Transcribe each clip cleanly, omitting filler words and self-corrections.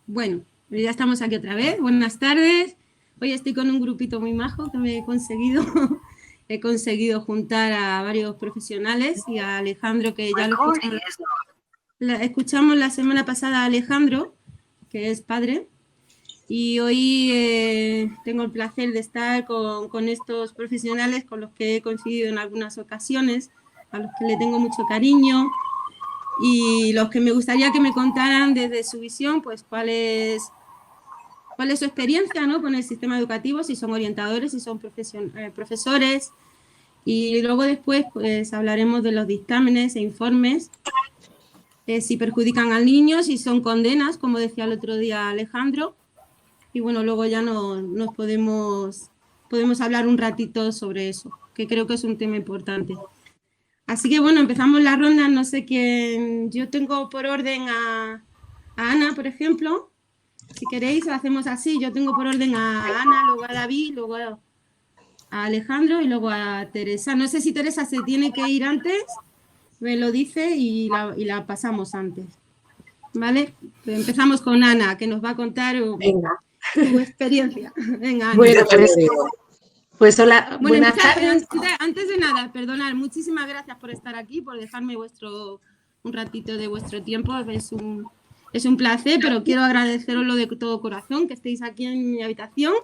Bueno, ya estamos aquí otra vez. Buenas tardes. Hoy estoy con un grupito muy majo que me he conseguido. He conseguido juntar a varios profesionales y a Alejandro, que ya lo escuchamos la semana pasada a Alejandro, que es padre. Y hoy tengo el placer de estar con estos profesionales con los que he coincidido en algunas ocasiones, a los que le tengo mucho cariño y los que me gustaría que me contaran desde su visión, pues cuál es su experiencia, ¿no?, con el sistema educativo, si son orientadores, si son profesores, y luego después pues hablaremos de los dictámenes e informes, si perjudican al niño, si son condenas, como decía el otro día Alejandro, y bueno, luego ya nos podemos hablar un ratito sobre eso, que creo que es un tema importante. Así que bueno, empezamos la ronda. No sé quién. Yo tengo por orden a Ana, por ejemplo. Si queréis, lo hacemos así. Yo tengo por orden a Ana, luego a David, luego a Alejandro y luego a Teresa. No sé si Teresa se tiene que ir antes, me lo dice y la pasamos antes. ¿Vale? Empezamos con Ana, que nos va a contar su experiencia. Venga, Ana. Bueno, pues hola, bueno, buenas tardes. Antes de nada, perdonad, muchísimas gracias por estar aquí, por dejarme un ratito de vuestro tiempo. Es un placer, pero quiero agradeceroslo de todo corazón, que estéis aquí en mi habitación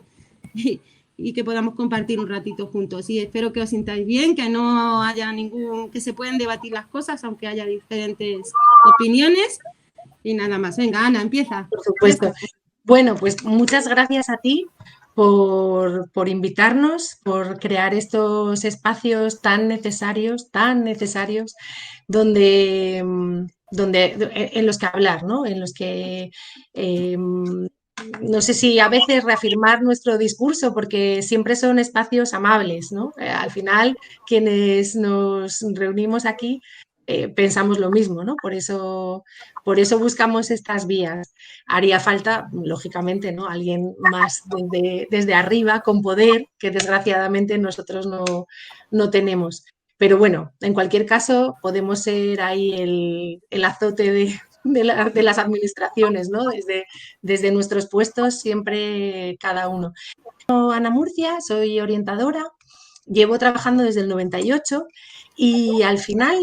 y que podamos compartir un ratito juntos. Y espero que os sintáis bien, que no haya que se puedan debatir las cosas, aunque haya diferentes opiniones. Y nada más. Venga, Ana, empieza. Por supuesto. Bueno, pues muchas gracias a ti por invitarnos, por crear estos espacios tan necesarios, donde en los que hablar, ¿no? En los que no sé si a veces reafirmar nuestro discurso, porque siempre son espacios amables, ¿no? Al final, quienes nos reunimos aquí pensamos lo mismo, ¿no? Por eso buscamos estas vías. Haría falta, lógicamente, ¿no?, alguien más desde arriba, con poder, que desgraciadamente nosotros no tenemos. Pero bueno, en cualquier caso, podemos ser ahí el azote de las administraciones, ¿no? Desde nuestros puestos, siempre cada uno. Soy Ana Murcia, soy orientadora, llevo trabajando desde el 98 y al final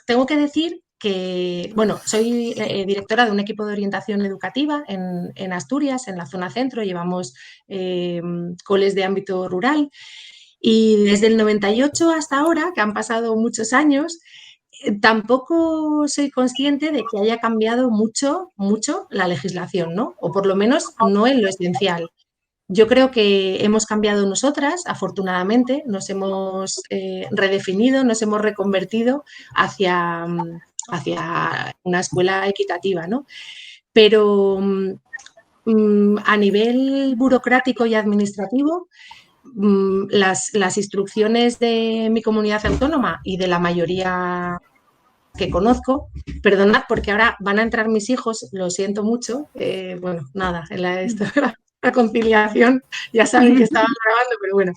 tengo que decir que, bueno, soy directora de un equipo de orientación educativa en Asturias, en la zona centro. Llevamos coles de ámbito rural y desde el 98 hasta ahora, que han pasado muchos años, tampoco soy consciente de que haya cambiado mucho la legislación, ¿no? O por lo menos no en lo esencial. Yo creo que hemos cambiado nosotras, afortunadamente, nos hemos redefinido, nos hemos reconvertido hacia una escuela equitativa, ¿no? Pero a nivel burocrático y administrativo, las instrucciones de mi comunidad autónoma y de la mayoría que conozco, perdonad porque ahora van a entrar mis hijos, lo siento mucho, bueno, nada, la conciliación, ya saben que estaban grabando, pero bueno.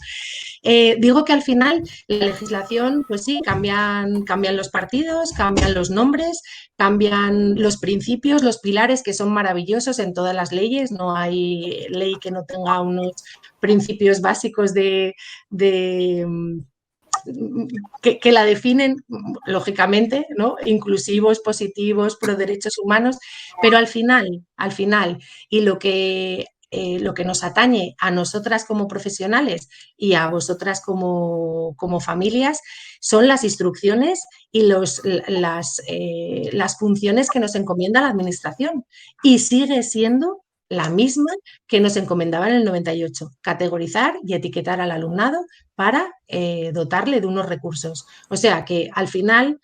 Digo que al final la legislación, pues sí, cambian los partidos, cambian los nombres, cambian los principios, los pilares, que son maravillosos en todas las leyes. No hay ley que no tenga unos principios básicos que la definen, lógicamente, ¿no? Inclusivos, positivos, pro derechos humanos, pero al final, y lo que nos atañe a nosotras como profesionales y a vosotras como familias son las instrucciones y las funciones que nos encomienda la administración, y sigue siendo la misma que nos encomendaba en el 98, categorizar y etiquetar al alumnado para dotarle de unos recursos. O sea que al final,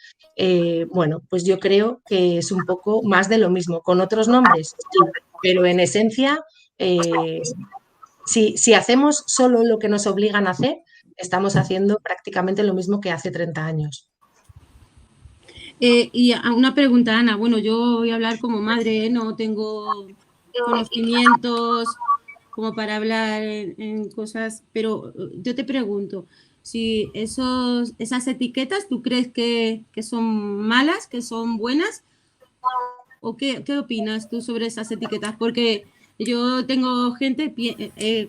bueno, pues yo creo que es un poco más de lo mismo, con otros nombres, sí, pero en esencia, si hacemos solo lo que nos obligan a hacer, estamos haciendo prácticamente lo mismo que hace 30 años. Y una pregunta, Ana. Bueno, yo voy a hablar como madre, no tengo conocimientos como para hablar en cosas, pero yo te pregunto, si esas etiquetas tú crees que son malas, que son buenas, o qué opinas tú sobre esas etiquetas, porque yo tengo gente,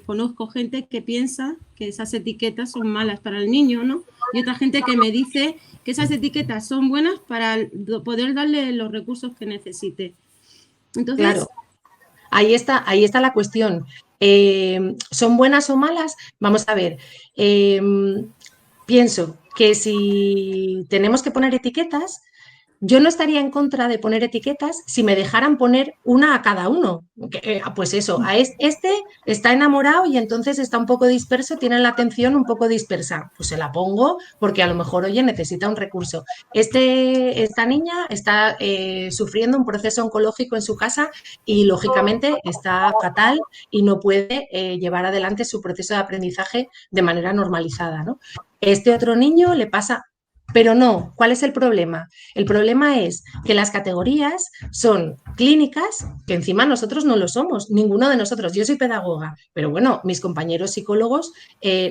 conozco gente que piensa que esas etiquetas son malas para el niño, ¿no? Y otra gente que me dice que esas etiquetas son buenas para poder darle los recursos que necesite. Entonces, Claro, ahí está la cuestión. ¿Son buenas o malas? Vamos a ver. Pienso que si tenemos que poner etiquetas, yo no estaría en contra de poner etiquetas si me dejaran poner una a cada uno. Pues eso, este está enamorado y entonces está un poco disperso, tiene la atención un poco dispersa. Pues se la pongo porque a lo mejor, oye, necesita un recurso. Esta niña está sufriendo un proceso oncológico en su casa y lógicamente está fatal y no puede llevar adelante su proceso de aprendizaje de manera normalizada, ¿no? Este otro niño le pasa, pero no, ¿cuál es el problema? El problema es que las categorías son clínicas, que encima nosotros no lo somos, ninguno de nosotros. Yo soy pedagoga, pero bueno, mis compañeros psicólogos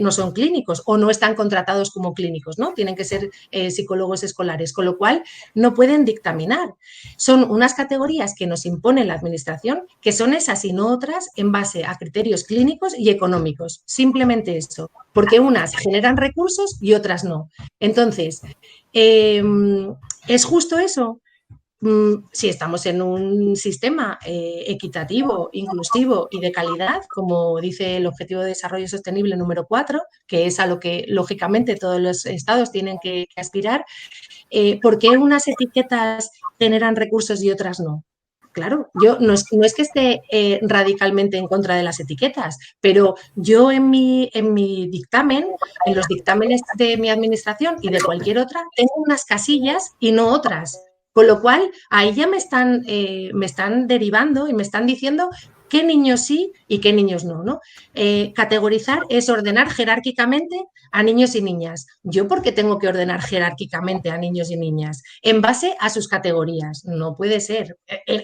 no son clínicos o no están contratados como clínicos, ¿no? Tienen que ser psicólogos escolares, con lo cual no pueden dictaminar. Son unas categorías que nos impone la administración, que son esas y no otras en base a criterios clínicos y económicos. Simplemente eso, porque unas generan recursos y otras no. Entonces, ¿es justo eso? Si estamos en un sistema equitativo, inclusivo y de calidad, como dice el Objetivo de Desarrollo Sostenible número 4, que es a lo que lógicamente todos los estados tienen que aspirar, ¿por qué unas etiquetas generan recursos y otras no? Claro, yo no es que esté radicalmente en contra de las etiquetas, pero yo en mi dictamen, en los dictámenes de mi administración y de cualquier otra, tengo unas casillas y no otras. Con lo cual, ahí ya me están derivando y me están diciendo qué niños sí y qué niños no, ¿no? Categorizar es ordenar jerárquicamente a niños y niñas. ¿Yo por qué tengo que ordenar jerárquicamente a niños y niñas? En base a sus categorías. No puede ser.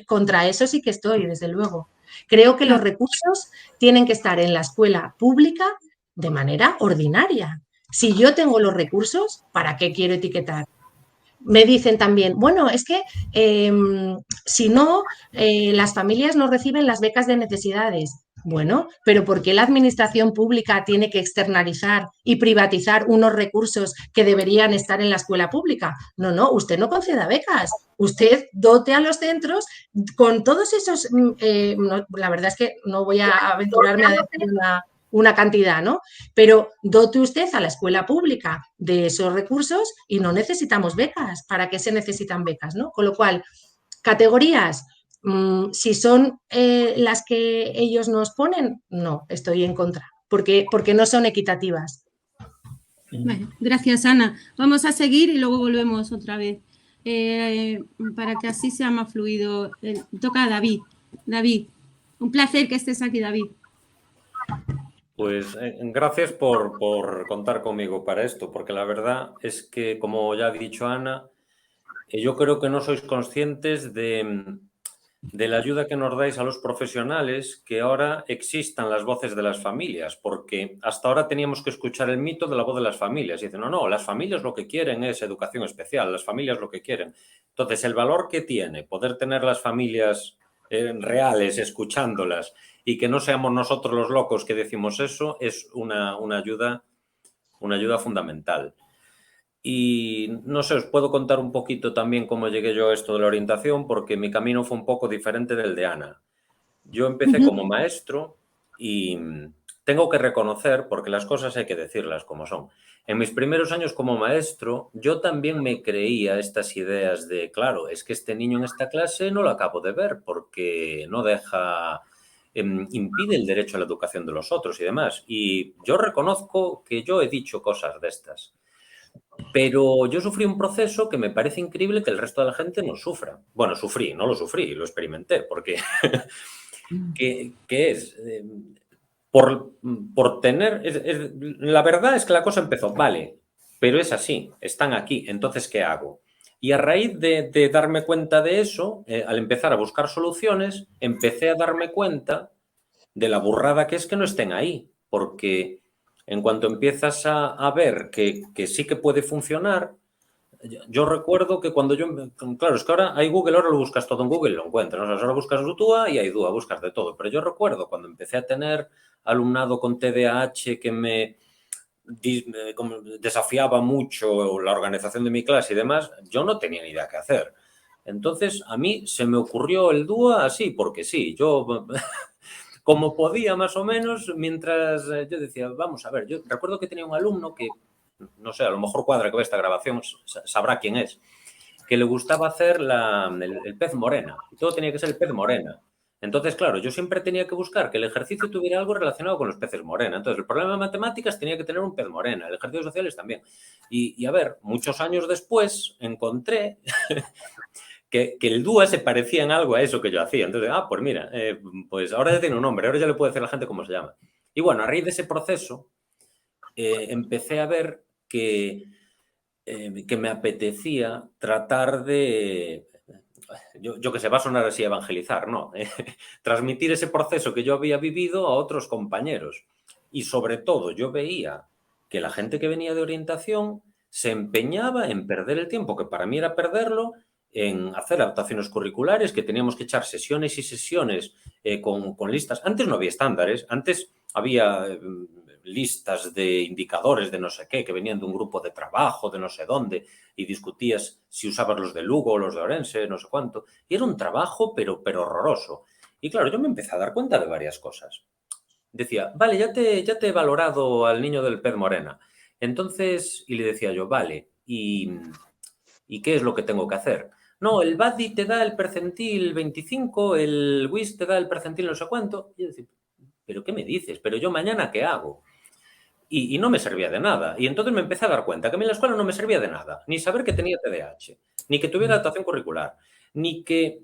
Contra eso sí que estoy, desde luego. Creo que los claro, recursos tienen que estar en la escuela pública de manera ordinaria. Si yo tengo los recursos, ¿para qué quiero etiquetar? Me dicen también, bueno, es que si no, las familias no reciben las becas de necesidades. Bueno, pero ¿por qué la administración pública tiene que externalizar y privatizar unos recursos que deberían estar en la escuela pública? No, no, usted no conceda becas, usted dote a los centros con todos esos, no, la verdad es que no voy a aventurarme a decir una cantidad, ¿no? Pero dote usted a la escuela pública de esos recursos y no necesitamos becas. ¿Para qué se necesitan becas, no? Con lo cual, categorías, si son las que ellos nos ponen, no, estoy en contra, porque no son equitativas. bueno, gracias Ana. Vamos a seguir y luego volvemos otra vez. Para que así sea más fluido. Toca a David. David, un placer que estés aquí, David. Pues gracias por contar conmigo para esto, porque la verdad es que, como ya ha dicho Ana, yo creo que no sois conscientes de la ayuda que nos dais a los profesionales que ahora existan las voces de las familias, porque hasta ahora teníamos que escuchar el mito de la voz de las familias. Y dicen, no, no, las familias lo que quieren es educación especial, las familias lo que quieren. Entonces, el valor que tiene poder tener las familias reales, escuchándolas, y que no seamos nosotros los locos que decimos eso, es una ayuda fundamental. Y no sé, os puedo contar un poquito también cómo llegué yo a esto de la orientación, porque mi camino fue un poco diferente del de Ana. Yo empecé como maestro y tengo que reconocer, porque las cosas hay que decirlas como son. En mis primeros años como maestro, yo también me creía estas ideas de, claro, es que este niño en esta clase no lo acabo de ver porque no deja, impide el derecho a la educación de los otros y demás. Y yo reconozco que yo he dicho cosas de estas. Pero yo sufrí un proceso que me parece increíble que el resto de la gente no sufra. Bueno, sufrí, no lo sufrí, lo experimenté, porque ¿qué es? Por tener... la verdad es que la cosa empezó, vale, pero es así, están aquí, entonces, ¿qué hago? Y a raíz de darme cuenta de eso, al empezar a buscar soluciones, empecé a darme cuenta de la burrada que es que no estén ahí, porque En cuanto empiezas a ver que sí que puede funcionar, yo recuerdo que cuando yo... Claro, es que ahora hay Google, ahora lo buscas todo en Google y lo encuentras, ¿no? O sea, ahora buscas Dúa y hay Dúa, buscas de todo. Pero yo recuerdo cuando empecé a tener alumnado con TDAH que me como desafiaba mucho la organización de mi clase y demás, yo no tenía ni idea qué hacer. Entonces, a mí se me ocurrió el Dúa así, porque sí, yo... como podía más o menos, mientras yo decía, vamos a ver, yo recuerdo que tenía un alumno que, no sé, a lo mejor cuadra que ve esta grabación, sabrá quién es, que le gustaba hacer el pez morena, y todo tenía que ser el pez morena. Entonces, claro, yo siempre tenía que buscar que el ejercicio tuviera algo relacionado con los peces morena. Entonces, el problema de matemáticas tenía que tener un pez morena, el ejercicio sociales también. Y a ver, muchos años después encontré que el Dúa se parecía en algo a eso que yo hacía. Entonces, pues mira, pues ahora ya tiene un nombre, ahora ya le puede decir a la gente cómo se llama. Y bueno, a raíz de ese proceso, empecé a ver que me apetecía tratar de, yo que sé, va a sonar así evangelizar, ¿no? Transmitir ese proceso que yo había vivido a otros compañeros. Y sobre todo, yo veía que la gente que venía de orientación se empeñaba en perder el tiempo, que para mí era perderlo, en hacer adaptaciones curriculares, que teníamos que echar sesiones y sesiones con listas. Antes no había estándares, antes había listas de indicadores de no sé qué, que venían de un grupo de trabajo, de no sé dónde, y discutías si usabas los de Lugo o los de Orense, no sé cuánto. Y era un trabajo, pero horroroso. Y claro, yo me empecé a dar cuenta de varias cosas. Decía, vale, ya te he valorado al niño del pez morena. Entonces, y le decía yo, vale, ¿y qué es lo que tengo que hacer? No, el BADI te da el percentil 25, el WIS te da el percentil no sé cuánto. Y yo decía, ¿pero qué me dices? ¿Pero yo mañana qué hago? Y no me servía de nada. Y entonces me empecé a dar cuenta que a mí en la escuela no me servía de nada. Ni saber que tenía TDAH, ni que tuviera adaptación curricular, ni que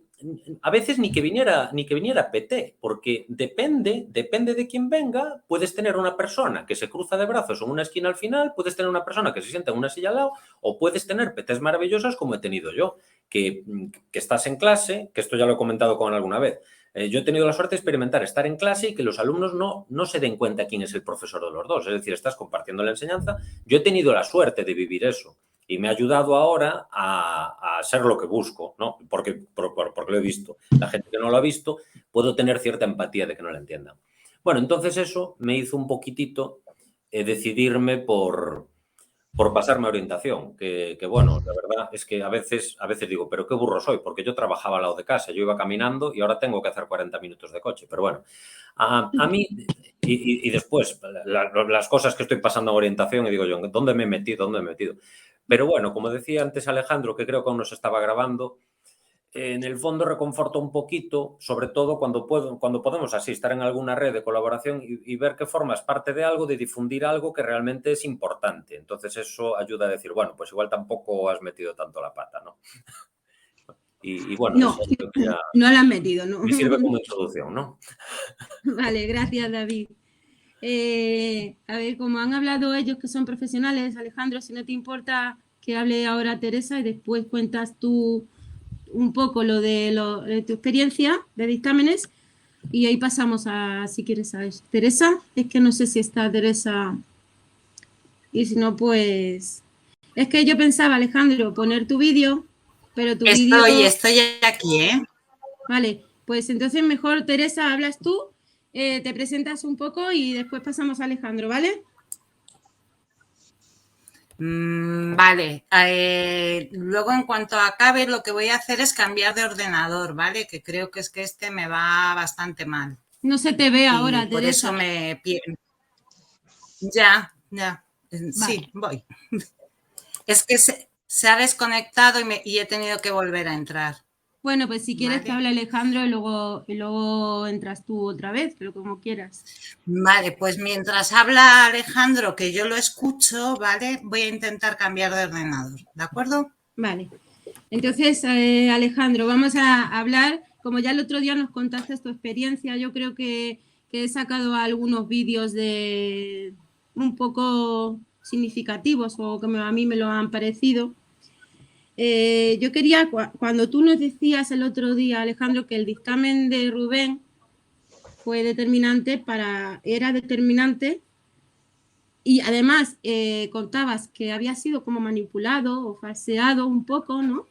a veces ni que viniera PT, porque depende de quién venga, puedes tener una persona que se cruza de brazos en una esquina al final, puedes tener una persona que se sienta en una silla al lado, o puedes tener PTs maravillosas como he tenido yo, que estás en clase, que esto ya lo he comentado con alguna vez. Yo he tenido la suerte de experimentar estar en clase y que los alumnos no se den cuenta quién es el profesor de los dos. Es decir, estás compartiendo la enseñanza. Yo he tenido la suerte de vivir eso y me ha ayudado ahora a ser lo que busco, ¿no? Porque lo he visto. La gente que no lo ha visto, puedo tener cierta empatía de que no lo entiendan. Bueno, entonces eso me hizo un poquitito decidirme por pasarme a orientación, que bueno, la verdad es que a veces digo, pero qué burro soy, porque yo trabajaba al lado de casa, yo iba caminando y ahora tengo que hacer 40 minutos de coche, pero bueno, a mí, y después, las cosas que estoy pasando en orientación, y digo yo, ¿dónde me he metido? Pero bueno, como decía antes Alejandro, que creo que aún no se estaba grabando, en el fondo reconforta un poquito, sobre todo cuando podemos así estar en alguna red de colaboración y ver que formas parte de algo, de difundir algo que realmente es importante. Entonces eso ayuda a decir, bueno, pues igual tampoco has metido tanto la pata, ¿no? Y bueno, No, eso creo que ya no la han metido, no. me sirve como introducción, ¿no? Vale, gracias, David. A ver, como han hablado ellos que son profesionales, Alejandro, si no te importa que hable ahora Teresa y después cuentas tú un poco de tu experiencia de dictámenes y ahí pasamos a, si quieres, a eso. Teresa, es que no sé si está Teresa y si no, pues... Es que yo pensaba, Alejandro, poner tu vídeo, pero tu vídeo... Estoy aquí, ¿eh? Vale, pues entonces mejor, Teresa, hablas tú, te presentas un poco y después pasamos a Alejandro, ¿vale? Vale, luego en cuanto acabe lo que voy a hacer es cambiar de ordenador, ¿vale? Que creo que es que este me va bastante mal. No se te ve ahora, por Teresa. eso me... Ya, vale. Sí, voy. Es que se ha desconectado y he tenido que volver a entrar. Bueno, pues si quieres que hable Alejandro y luego entras tú otra vez, pero como quieras. Vale, pues mientras habla Alejandro, que yo lo escucho, ¿vale? Voy a intentar cambiar de ordenador, ¿de acuerdo? Vale. Entonces, Alejandro, vamos a hablar, como ya el otro día nos contaste tu experiencia, yo creo que he sacado algunos vídeos de un poco significativos o que a mí me lo han parecido. Yo quería, cuando tú nos decías el otro día, Alejandro, que el dictamen de Rubén era determinante y además contabas que había sido como manipulado o falseado un poco, ¿no?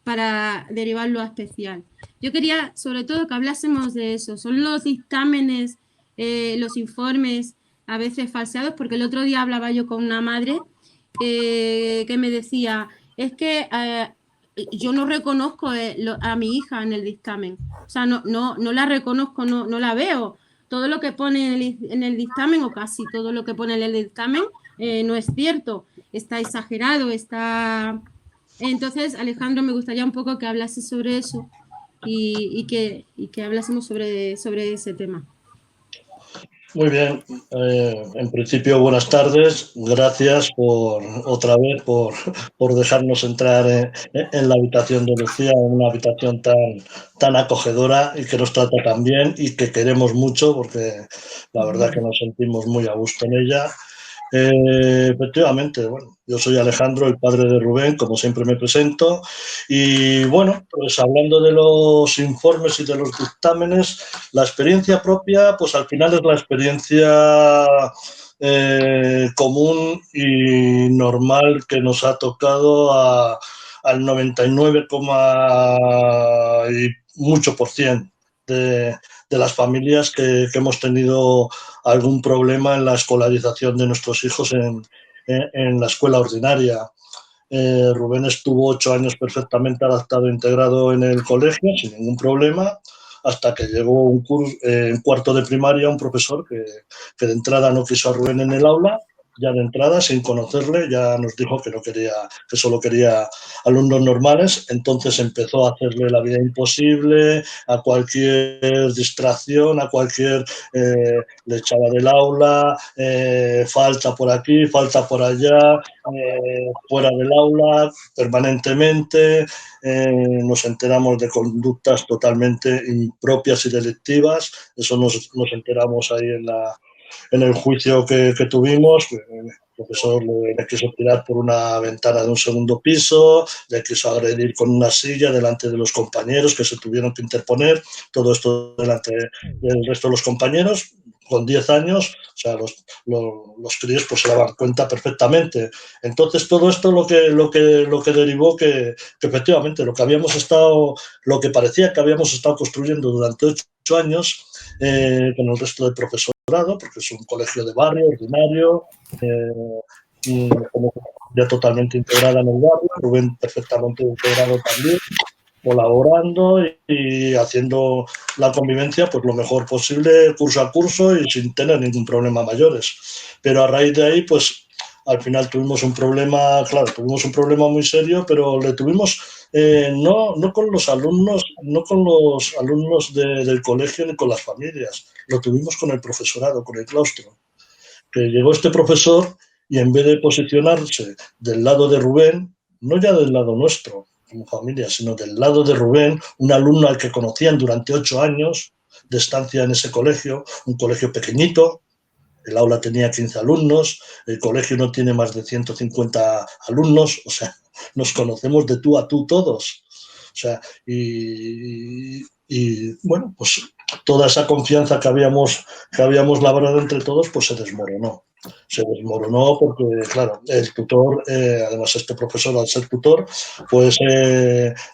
Para derivarlo a especial. Yo quería sobre todo que hablásemos de eso. Son los dictámenes, los informes a veces falseados, porque el otro día hablaba yo con una madre que me decía, es que yo no reconozco a mi hija en el dictamen, o sea, no la reconozco, no la veo. Todo lo que pone en el dictamen, o casi todo lo que pone en el dictamen, no es cierto, está exagerado, está... Entonces, Alejandro, me gustaría un poco que hablases sobre eso y que hablásemos sobre ese tema. Muy bien. En principio, buenas tardes. Gracias otra vez por dejarnos entrar en la habitación de Lucía, en una habitación tan acogedora y que nos trata tan bien y que queremos mucho, porque la verdad que nos sentimos muy a gusto en ella. Efectivamente, bueno, yo soy Alejandro, el padre de Rubén, como siempre me presento, y bueno, pues hablando de los informes y de los dictámenes, la experiencia propia, pues al final es la experiencia común y normal que nos ha tocado al 99, y mucho por cien de las familias que hemos tenido algún problema en la escolarización de nuestros hijos en la escuela ordinaria. Rubén estuvo 8 años perfectamente adaptado e integrado en el colegio, sin ningún problema, hasta que llegó un curso, en cuarto de primaria, un profesor que de entrada no quiso a Rubén en el aula. Ya de entrada, sin conocerle, ya nos dijo que no quería, que solo quería alumnos normales. Entonces empezó a hacerle la vida imposible, a cualquier distracción, a cualquier le echaba del aula, falta por aquí, falta por allá, fuera del aula permanentemente. Nos enteramos de conductas totalmente impropias y delictivas. Eso nos enteramos ahí en el juicio que tuvimos. El profesor le quiso tirar por una ventana de un segundo piso, le quiso agredir con una silla delante de los compañeros, que se tuvieron que interponer, todo esto delante del resto de los compañeros. Con 10 años, o sea, los críos pues se daban cuenta perfectamente. Entonces, todo esto lo que derivó que efectivamente lo que parecía que habíamos estado construyendo durante 8 años con el resto del profesorado, porque es un colegio de barrio, ordinario, ya totalmente integrada en el barrio, Rubén perfectamente integrado también, colaborando y haciendo la convivencia pues lo mejor posible, curso a curso y sin tener ningún problema mayores. Pero a raíz de ahí, pues al final tuvimos un problema, claro, tuvimos un problema muy serio, pero le tuvimos no con los alumnos, no con los alumnos del colegio ni con las familias, lo tuvimos con el profesorado, con el claustro. Que llegó este profesor y en vez de posicionarse del lado de Rubén, no ya del lado nuestro, como familia, sino del lado de Rubén, un alumno al que conocían durante 8 años de estancia en ese colegio, un colegio pequeñito, el aula tenía 15 alumnos, el colegio no tiene más de 150 alumnos, o sea, nos conocemos de tú a tú todos. O sea, y bueno, pues toda esa confianza que habíamos labrado entre todos, pues se desmoronó. Se desmoronó porque, claro, el tutor, además este profesor al ser tutor, pues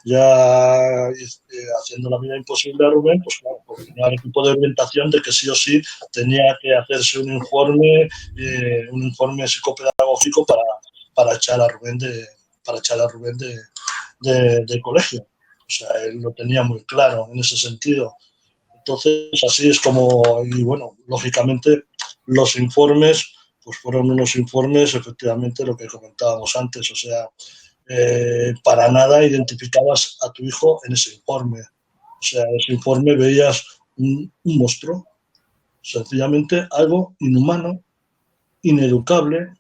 ya haciendo la vida imposible a Rubén, pues claro, porque tenía el equipo de orientación de que sí o sí tenía que hacerse un informe psicopedagógico para echar a Rubén del colegio. O sea, él lo tenía muy claro en ese sentido. Entonces, así es como, y bueno, lógicamente los informes, pues fueron unos informes, efectivamente, lo que comentábamos antes, o sea, para nada identificabas a tu hijo en ese informe. O sea, en ese informe veías un monstruo, sencillamente algo inhumano, ineducable,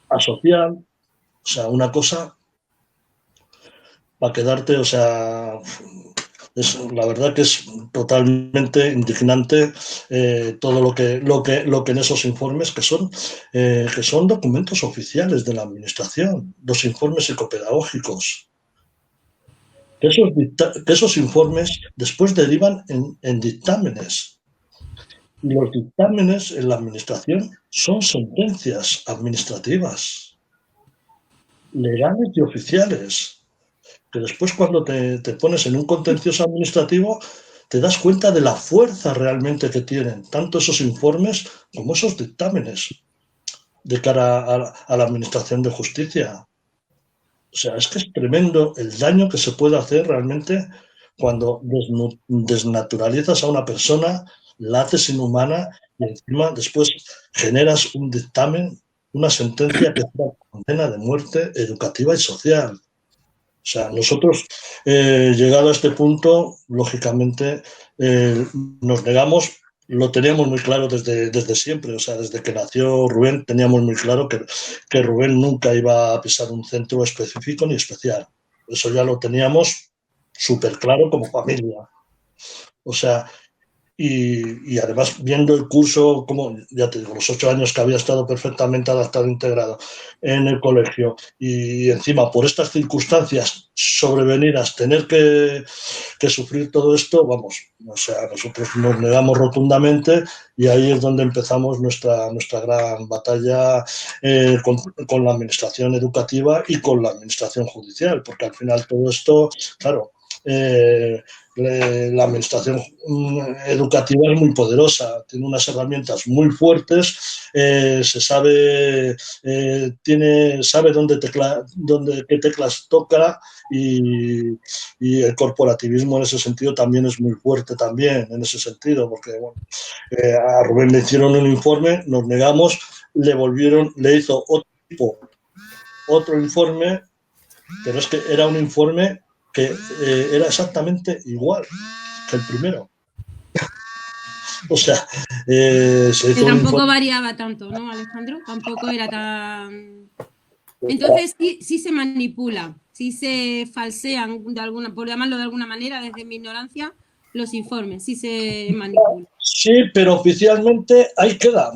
asocial, o sea, una cosa para quedarte, o sea, la verdad que es totalmente indignante todo lo que en esos informes que son documentos oficiales de la administración, los informes psicopedagógicos. Que esos informes después derivan en dictámenes. Los dictámenes en la administración son sentencias administrativas, legales y oficiales, que después cuando te pones en un contencioso administrativo te das cuenta de la fuerza realmente que tienen tanto esos informes como esos dictámenes de cara a la administración de justicia. O sea, es que es tremendo el daño que se puede hacer realmente cuando desnaturalizas a una persona, la haces inhumana y encima después generas un dictamen, una sentencia que es una condena de muerte educativa y social. O sea, nosotros, llegado a este punto, lógicamente, nos negamos. Lo teníamos muy claro desde siempre, o sea, desde que nació Rubén teníamos muy claro que Rubén nunca iba a pisar un centro específico ni especial. Eso ya lo teníamos súper claro como familia. O sea, y además viendo el curso, como ya te digo, los 8 años que había estado perfectamente adaptado, integrado en el colegio y encima por estas circunstancias sobrevenidas tener que sufrir todo esto, vamos, o sea, nosotros nos negamos rotundamente y ahí es donde empezamos nuestra gran batalla con la administración educativa y con la administración judicial, porque al final todo esto, claro, la administración educativa es muy poderosa, tiene unas herramientas muy fuertes, se sabe, sabe qué teclas toca y el corporativismo en ese sentido también es muy fuerte también, en ese sentido, porque bueno, a Rubén le hicieron un informe, nos negamos, le hizo otro informe, pero es que era un informe que era exactamente igual que el primero. O sea, se hizo que tampoco variaba tanto, ¿no, Alejandro? Tampoco era tan... Entonces sí se manipula, sí se falsean, por llamarlo de alguna manera, desde mi ignorancia, los informes, sí se manipulan. Sí, pero oficialmente ahí queda.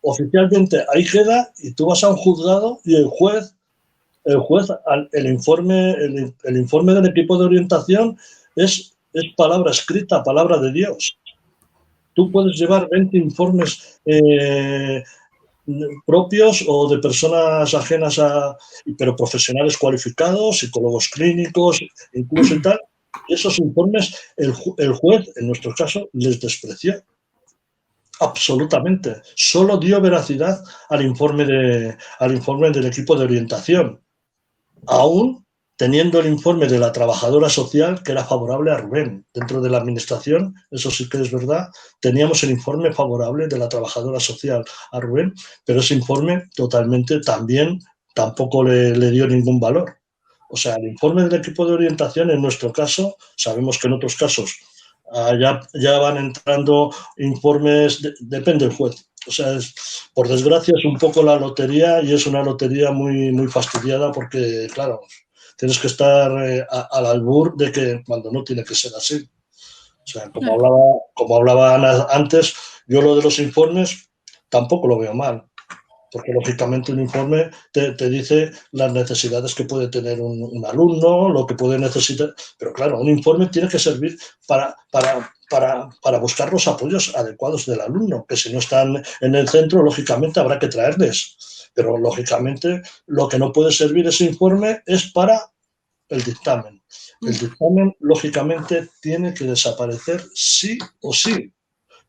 Oficialmente ahí queda y tú vas a un juzgado y el juez, el informe del equipo de orientación es palabra escrita, palabra de Dios. Tú puedes llevar 20 informes propios o de personas ajenas pero profesionales cualificados, psicólogos clínicos, incluso y tal. Y esos informes el juez, en nuestro caso, les despreció. Absolutamente. Solo dio veracidad al informe del equipo de orientación. Aún teniendo el informe de la trabajadora social que era favorable a Rubén. Dentro de la administración, eso sí que es verdad, teníamos el informe favorable de la trabajadora social a Rubén, pero ese informe totalmente tampoco le dio ningún valor. O sea, el informe del equipo de orientación, en nuestro caso, sabemos que en otros casos ya van entrando informes, depende del juez. O sea, por desgracia es un poco la lotería y es una lotería muy, muy fastidiada porque, claro, tienes que estar al albur de que cuando no tiene que ser así. O sea, como hablaba Ana antes, yo lo de los informes tampoco lo veo mal, porque lógicamente un informe te dice las necesidades que puede tener un alumno, lo que puede necesitar, pero claro, un informe tiene que servir para buscar los apoyos adecuados del alumno, que si no están en el centro, lógicamente habrá que traerles. Pero lógicamente lo que no puede servir ese informe es para el dictamen. El dictamen, lógicamente, tiene que desaparecer sí o sí,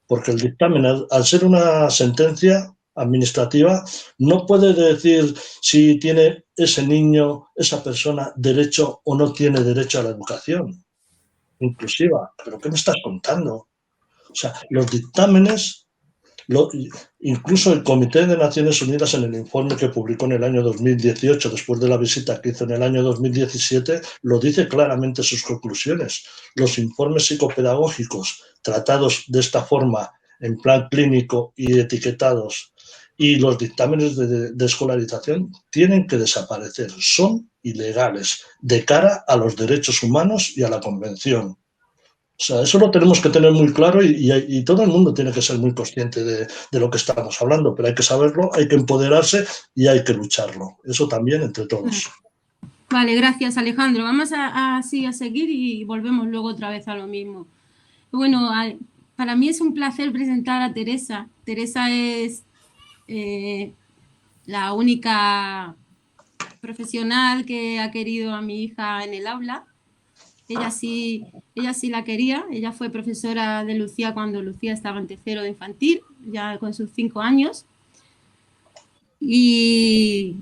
porque el dictamen, al ser una sentencia administrativa, no puede decir si tiene ese niño, esa persona, derecho o no tiene derecho a la educación inclusiva. ¿Pero qué me estás contando? O sea, los dictámenes, incluso el Comité de Naciones Unidas en el informe que publicó en el año 2018, después de la visita que hizo en el año 2017, lo dice claramente en sus conclusiones. Los informes psicopedagógicos tratados de esta forma, en plan clínico y etiquetados, y los dictámenes de escolarización tienen que desaparecer. Son ilegales de cara a los derechos humanos y a la Convención. O sea, eso lo tenemos que tener muy claro y todo el mundo tiene que ser muy consciente de lo que estamos hablando, pero hay que saberlo, hay que empoderarse y hay que lucharlo. Eso también entre todos. Vale, gracias Alejandro. Vamos a seguir y volvemos luego otra vez a lo mismo. Bueno, para mí es un placer presentar a Teresa. Teresa es la única profesional que ha querido a mi hija en el aula. Ella sí la quería. Ella fue profesora de Lucía cuando Lucía estaba en tercero de infantil, ya con sus 5 años. Y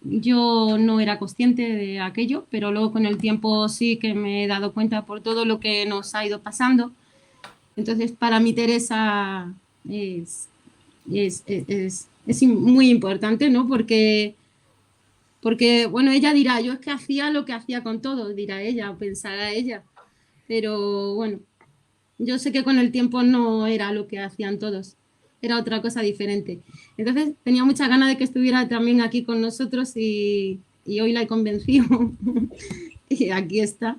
yo no era consciente de aquello, pero luego con el tiempo sí que me he dado cuenta por todo lo que nos ha ido pasando. Entonces, para mí Teresa es muy importante, ¿no? Porque, bueno, ella dirá, yo es que hacía lo que hacía con todos, dirá ella, o pensará ella. Pero bueno, yo sé que con el tiempo no era lo que hacían todos, era otra cosa diferente. Entonces tenía muchas ganas de que estuviera también aquí con nosotros y hoy la he convencido y aquí está.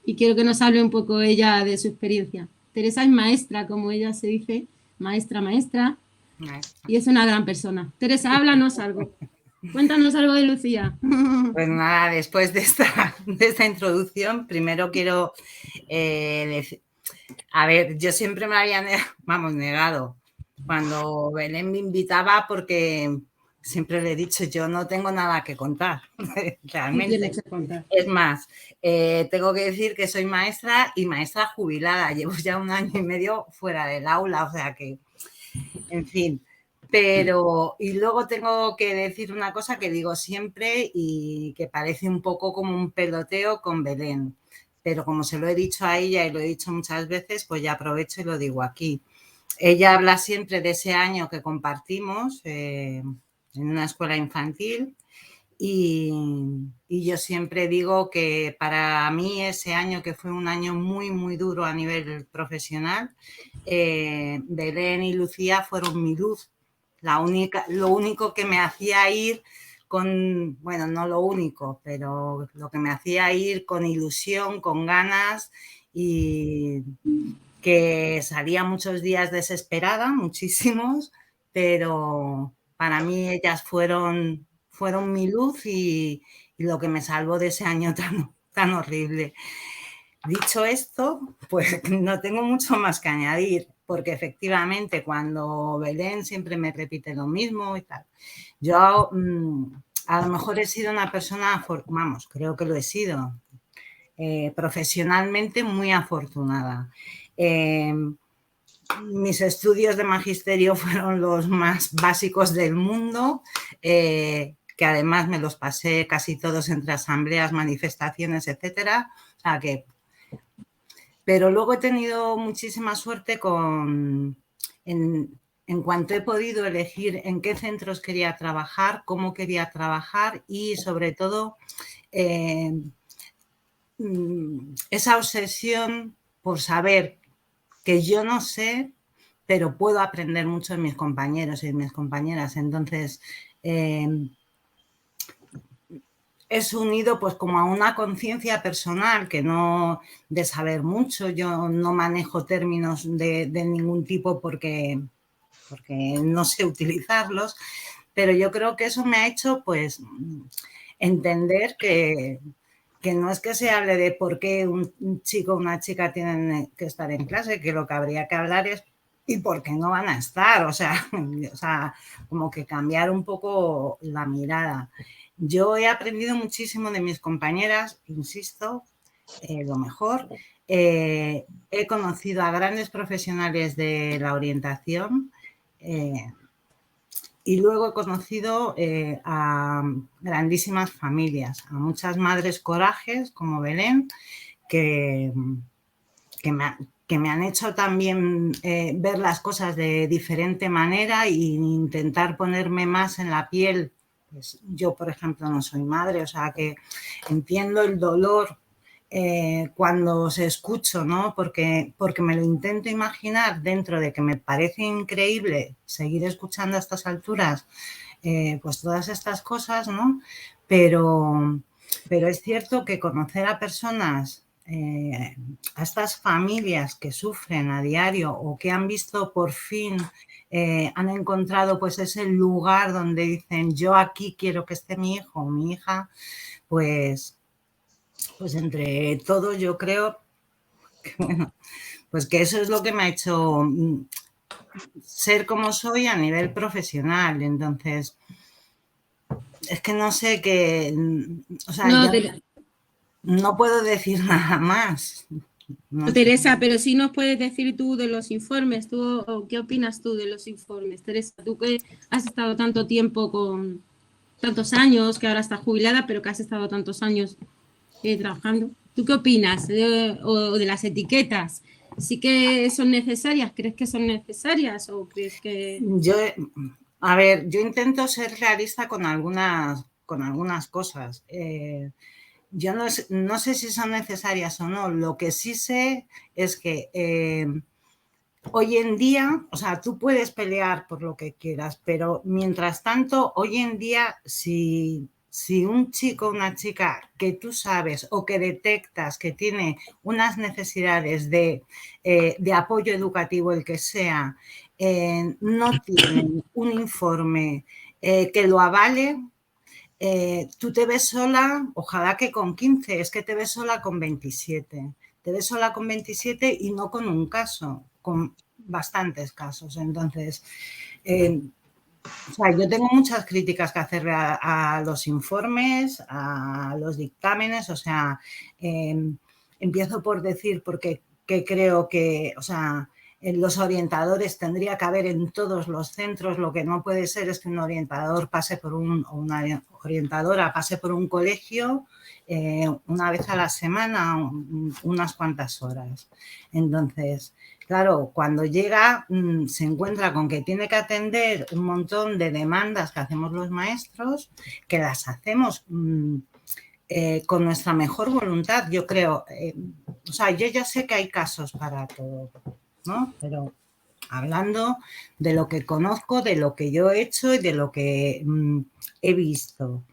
Y quiero que nos hable un poco ella de su experiencia. Teresa es maestra, como ella se dice, maestra, y es una gran persona. Teresa, háblanos algo. Cuéntanos algo de Lucía. Pues nada, después de esta introducción, primero quiero decir, a ver, yo siempre me había negado cuando Belén me invitaba porque siempre le he dicho, yo no tengo nada que contar, realmente. Tienes que contar. Es más, tengo que decir que soy maestra y maestra jubilada. Llevo ya 1 año y medio fuera del aula, o sea que, en fin. Pero, y luego tengo que decir una cosa que digo siempre y que parece un poco como un peloteo con Belén. Pero como se lo he dicho a ella y lo he dicho muchas veces, pues ya aprovecho y lo digo aquí. Ella habla siempre de ese año que compartimos en una escuela infantil y yo siempre digo que para mí ese año, que fue un año muy, muy duro a nivel profesional, Belén y Lucía fueron mi luz. Lo único que me hacía ir con, bueno, no lo único, pero lo que me hacía ir con ilusión, con ganas y que salía muchos días desesperada, muchísimos, pero para mí ellas fueron mi luz y lo que me salvó de ese año tan horrible. Dicho esto, pues no tengo mucho más que añadir, porque efectivamente cuando Belén siempre me repite lo mismo y tal. Yo a lo mejor he sido una persona, vamos, creo que lo he sido, profesionalmente muy afortunada. Mis estudios de magisterio fueron los más básicos del mundo, que además me los pasé casi todos entre asambleas, manifestaciones, etcétera. O sea que... Pero luego he tenido muchísima suerte en cuanto he podido elegir en qué centros quería trabajar, cómo quería trabajar y sobre todo esa obsesión por saber que yo no sé, pero puedo aprender mucho de mis compañeros y de mis compañeras. Entonces, es unido pues como a una conciencia personal que no de saber mucho. Yo no manejo términos de ningún tipo porque no sé utilizarlos, pero yo creo que eso me ha hecho pues entender que no es que se hable de por qué un chico o una chica tienen que estar en clase, que lo que habría que hablar es y por qué no van a estar, o sea, como que cambiar un poco la mirada. Yo he aprendido muchísimo de mis compañeras, insisto, lo mejor. He conocido a grandes profesionales de la orientación y luego he conocido a grandísimas familias, a muchas madres corajes como Belén, que me han hecho también ver las cosas de diferente manera e intentar ponerme más en la piel. Pues yo, por ejemplo, no soy madre, o sea que entiendo el dolor cuando os escucho, ¿no? Porque me lo intento imaginar dentro de que me parece increíble seguir escuchando a estas alturas pues todas estas cosas, ¿no? Pero es cierto que conocer a personas, a estas familias que sufren a diario o que han visto por fin, han encontrado pues ese lugar donde dicen yo aquí quiero que esté mi hijo o mi hija, pues entre todos yo creo que, bueno, pues que eso es lo que me ha hecho ser como soy a nivel profesional. Entonces, es que no sé qué, o sea, No, no puedo decir nada más. No sé. Teresa, pero sí nos puedes decir tú de los informes, ¿qué opinas tú de los informes? Teresa, tú que has estado tanto tiempo con tantos años, que ahora estás jubilada, pero que has estado tantos años trabajando. ¿Tú qué opinas o de las etiquetas? ¿Sí que son necesarias? ¿Crees que son necesarias o crees que...? A ver, yo intento ser realista con algunas cosas. Yo no sé si son necesarias o no. Lo que sí sé es que hoy en día, o sea, tú puedes pelear por lo que quieras, pero mientras tanto, hoy en día, si un chico o una chica que tú sabes o que detectas que tiene unas necesidades de apoyo educativo, el que sea, no tiene un informe que lo avale, tú te ves sola, ojalá que con 15, es que te ves sola con 27. Te ves sola con 27 y no con un caso, con bastantes casos. Entonces, o sea, yo tengo muchas críticas que hacerle a los informes, a los dictámenes. O sea, empiezo por decir porque creo que, o sea, en los orientadores tendría que haber en todos los centros. Lo que no puede ser es que un orientador pase por o una orientadora pase por un colegio una vez a la semana, unas cuantas horas. Entonces, claro, cuando llega se encuentra con que tiene que atender un montón de demandas que hacemos los maestros, que las hacemos con nuestra mejor voluntad, yo creo. O sea, yo ya sé que hay casos para todo, ¿no? Pero hablando de lo que conozco, de lo que yo he hecho y de lo que he visto.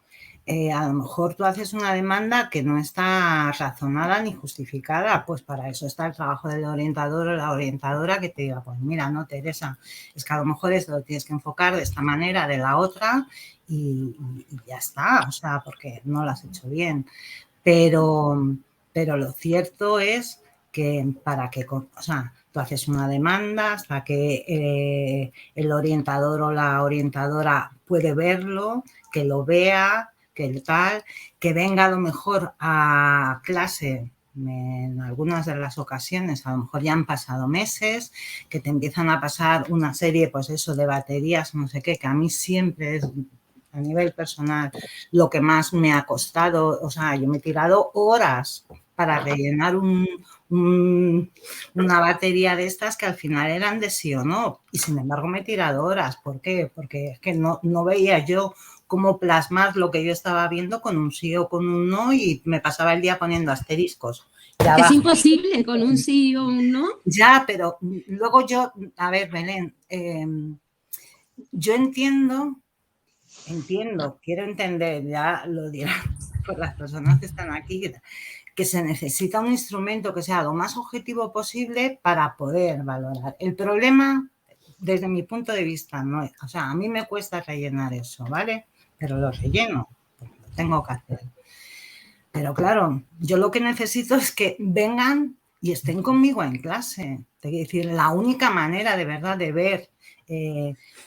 A lo mejor tú haces una demanda que no está razonada ni justificada, pues para eso está el trabajo del orientador o la orientadora, que te diga, pues mira, no, Teresa, es que a lo mejor esto lo tienes que enfocar de esta manera, de la otra, y ya está, o sea, porque no lo has hecho bien. Pero lo cierto es que para que, o sea, tú haces una demanda hasta que el orientador o la orientadora puede verlo, que lo vea, que tal, que venga a lo mejor a clase. En algunas de las ocasiones, a lo mejor ya han pasado meses, que te empiezan a pasar una serie, pues eso, de baterías, no sé qué, que a mí siempre es, a nivel personal, lo que más me ha costado. O sea, yo me he tirado horas para rellenar una batería de estas que al final eran de sí o no, y sin embargo me he tirado horas. ¿Por qué? Porque es que no veía yo cómo plasmar lo que yo estaba viendo con un sí o con un no, y me pasaba el día poniendo asteriscos. Es imposible con un sí o un no. Ya, pero luego yo, a ver, Belén, yo entiendo, quiero entender, ya lo dirán por las personas que están aquí, que se necesita un instrumento que sea lo más objetivo posible para poder valorar. El problema, desde mi punto de vista, no es, o sea, a mí me cuesta rellenar eso, ¿vale? Pero lo relleno, porque lo tengo que hacer. Pero claro, yo lo que necesito es que vengan y estén conmigo en clase. Es decir, la única manera de verdad de ver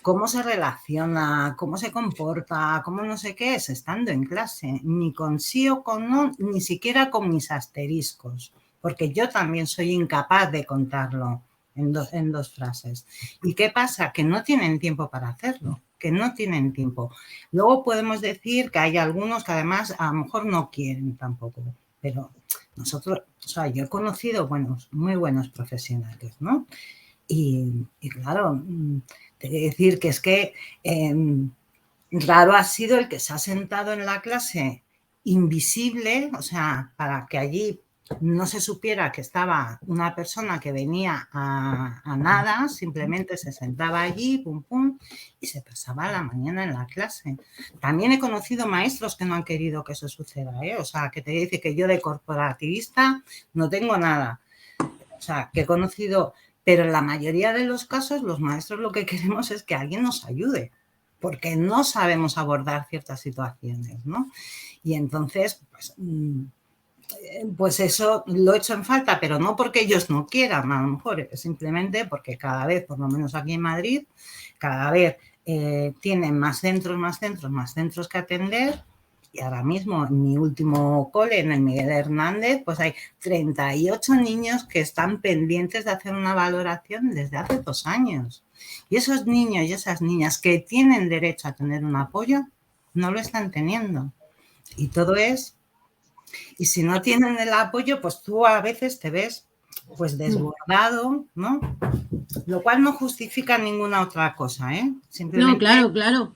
cómo se relaciona, cómo se comporta, cómo no sé qué, es estando en clase. Ni con sí o con no, ni siquiera con mis asteriscos, porque yo también soy incapaz de contarlo en dos frases. ¿Y qué pasa? Que no tienen tiempo para hacerlo, que no tienen tiempo. Luego podemos decir que hay algunos que además a lo mejor no quieren tampoco, pero nosotros, o sea, yo he conocido muy buenos profesionales, ¿no? Y claro, te voy a decir que es que raro ha sido el que se ha sentado en la clase invisible, o sea, para que allí no se supiera que estaba una persona que venía a nada, simplemente se sentaba allí, pum, pum, y se pasaba la mañana en la clase. También he conocido maestros que no han querido que eso suceda, ¿eh? O sea, que te dice que yo de corporativista no tengo nada. O sea, que he conocido, pero en la mayoría de los casos los maestros lo que queremos es que alguien nos ayude, porque no sabemos abordar ciertas situaciones, ¿no? Y entonces, pues, pues eso lo he hecho en falta, pero no porque ellos no quieran, a lo mejor, simplemente porque cada vez, por lo menos aquí en Madrid, cada vez tienen más centros que atender. Y ahora mismo, en mi último cole, en el Miguel Hernández, pues hay 38 niños que están pendientes de hacer una valoración desde hace 2 años. Y esos niños y esas niñas que tienen derecho a tener un apoyo, no lo están teniendo. Y todo es... Y si no tienen el apoyo, pues tú a veces te ves pues desbordado, ¿no? Lo cual no justifica ninguna otra cosa, ¿eh? Simplemente... No, claro, claro.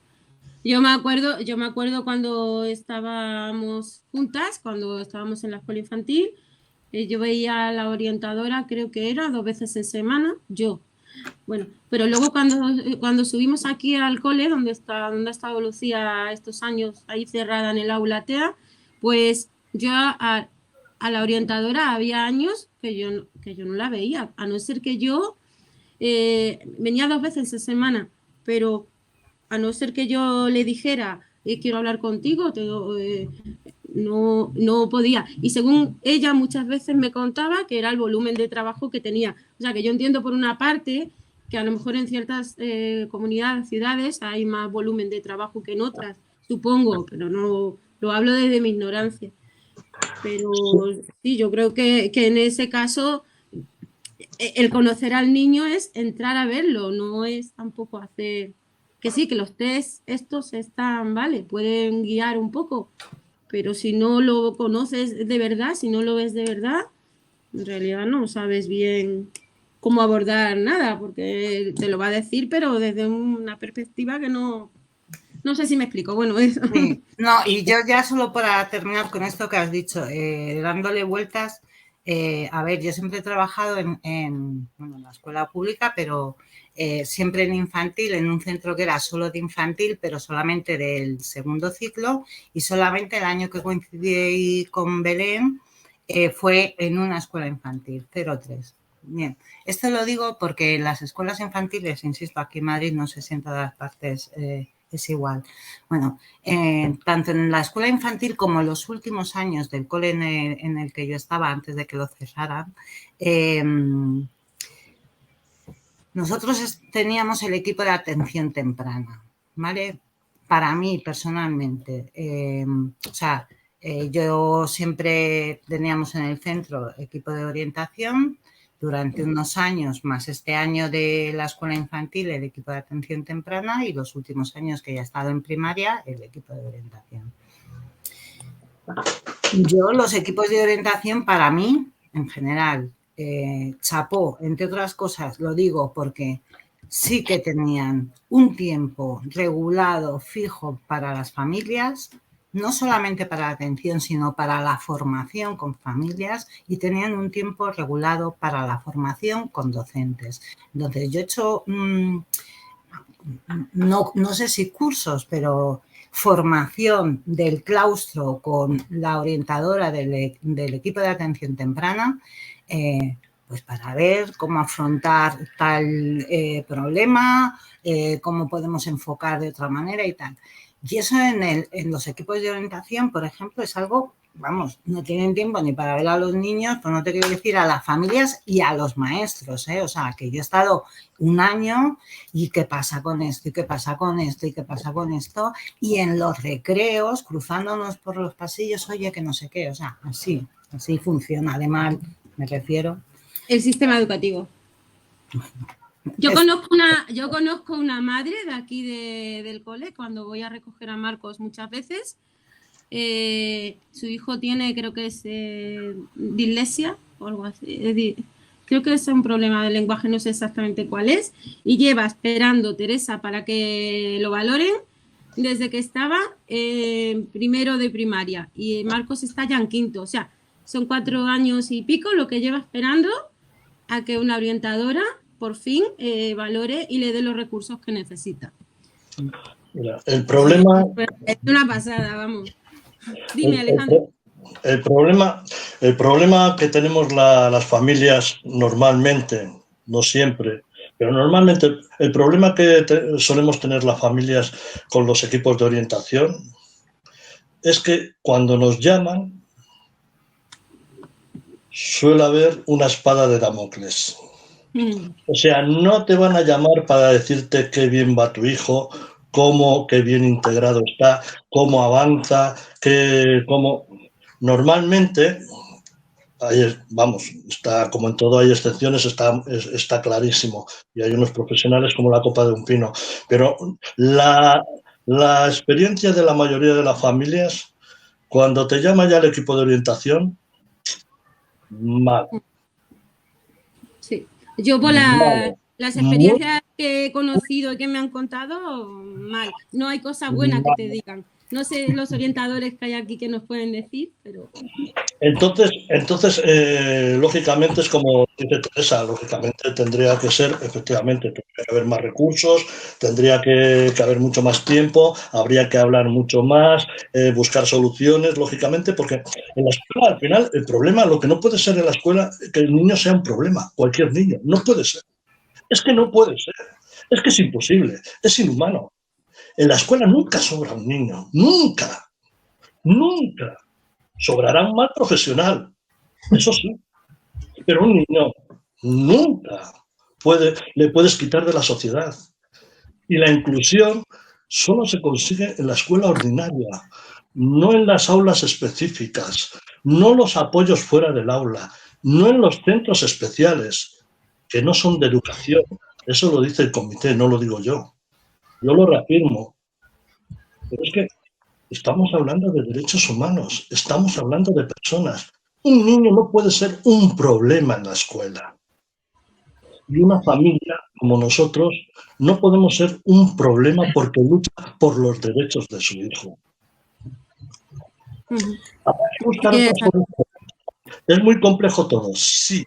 Yo me acuerdo cuando estábamos juntas, cuando estábamos en la escuela infantil, yo veía a la orientadora, creo que era 2 veces en semana, yo. Bueno, pero luego cuando subimos aquí al cole, donde ha estado Lucía estos años ahí cerrada en el aula TEA, pues yo a la orientadora había años que yo no la veía, a no ser que yo venía 2 veces en semana, pero a no ser que yo le dijera quiero hablar contigo, no podía. Y según ella muchas veces me contaba que era el volumen de trabajo que tenía. O sea, que yo entiendo por una parte que a lo mejor en ciertas comunidades, ciudades, hay más volumen de trabajo que en otras, supongo, pero no lo hablo desde mi ignorancia. Pero sí, yo creo que en ese caso el conocer al niño es entrar a verlo, no es tampoco hacer... Que sí, que los test estos están, vale, pueden guiar un poco, pero si no lo conoces de verdad, si no lo ves de verdad, en realidad no sabes bien cómo abordar nada, porque te lo va a decir, pero desde una perspectiva que no sé si me explico. Bueno, eso. Sí. No, y yo ya solo para terminar con esto que has dicho, dándole vueltas, a ver, yo siempre he trabajado en la escuela pública, pero siempre en infantil, en un centro que era solo de infantil, pero solamente del segundo ciclo, y solamente el año que coincidí con Belén fue en una escuela infantil, 0-3. Bien, esto lo digo porque las escuelas infantiles, insisto, aquí en Madrid, no sé si en todas partes es igual. Bueno, tanto en la escuela infantil como en los últimos años del cole en el que yo estaba antes de que lo cesaran, nosotros teníamos el equipo de atención temprana, ¿vale? Para mí, personalmente, o sea, yo siempre teníamos en el centro equipo de orientación durante unos años, más este año de la escuela infantil, el equipo de atención temprana, y los últimos años que ya he estado en primaria, el equipo de orientación. Yo, los equipos de orientación, para mí, en general, chapó, entre otras cosas, lo digo porque sí que tenían un tiempo regulado, fijo para las familias, no solamente para la atención, sino para la formación con familias, y tenían un tiempo regulado para la formación con docentes. Entonces, yo he hecho, no sé si cursos, pero formación del claustro con la orientadora del equipo de atención temprana, pues para ver cómo afrontar tal problema, cómo podemos enfocar de otra manera y tal. Y eso en los equipos de orientación, por ejemplo, es algo, vamos, no tienen tiempo ni para ver a los niños, pues no te quiero decir a las familias y a los maestros, ¿eh? O sea, que yo he estado un año y qué pasa con esto, y qué pasa con esto, y qué pasa con esto, y en los recreos, cruzándonos por los pasillos, oye, que no sé qué, o sea, así funciona, además, me refiero. El sistema educativo. Yo conozco una madre de aquí del cole, cuando voy a recoger a Marcos muchas veces, su hijo tiene, creo que es dislexia o algo así, creo que es un problema del lenguaje, no sé exactamente cuál es, y lleva esperando Teresa para que lo valoren desde que estaba primero de primaria, y Marcos está ya en quinto, o sea, son 4 años y pico lo que lleva esperando a que una orientadora por fin valore y le dé los recursos que necesita. Mira, el problema... Es una pasada, vamos. Dime, Alejandro. El problema que tenemos las familias normalmente, no siempre, pero normalmente el problema que solemos tener las familias con los equipos de orientación es que cuando nos llaman suele haber una espada de Damocles. Mm. O sea, no te van a llamar para decirte qué bien va tu hijo, cómo, qué bien integrado está, cómo avanza, cómo... Normalmente, vamos, está como en todo, hay excepciones, está clarísimo. Y hay unos profesionales como la copa de un pino. Pero la experiencia de la mayoría de las familias, cuando te llama ya el equipo de orientación, mal. Sí. Yo por Mal. las Muy experiencias que he conocido y que me han contado, mal. No hay cosa buena que te mal. digan. No sé los orientadores que hay aquí que nos pueden decir, pero... Entonces lógicamente es como dice Teresa, lógicamente tendría que ser, efectivamente, tendría que haber más recursos, tendría que haber mucho más tiempo, habría que hablar mucho más, buscar soluciones, lógicamente, porque en la escuela, al final, el problema, lo que no puede ser en la escuela, que el niño sea un problema, cualquier niño, no puede ser. Es que no puede ser, es que es imposible, es inhumano. En la escuela nunca sobra un niño, nunca, nunca. Sobrará un mal profesional, eso sí, pero un niño nunca le puedes quitar de la sociedad. Y la inclusión solo se consigue en la escuela ordinaria, no en las aulas específicas, no los apoyos fuera del aula, no en los centros especiales, que no son de educación. Eso lo dice el comité, no lo digo yo. Yo lo reafirmo. Pero es que estamos hablando de derechos humanos, estamos hablando de personas. Un niño no puede ser un problema en la escuela. Y una familia como nosotros no podemos ser un problema porque lucha por los derechos de su hijo. Habrá que buscar Sí, otras soluciones. Es muy complejo todo, sí,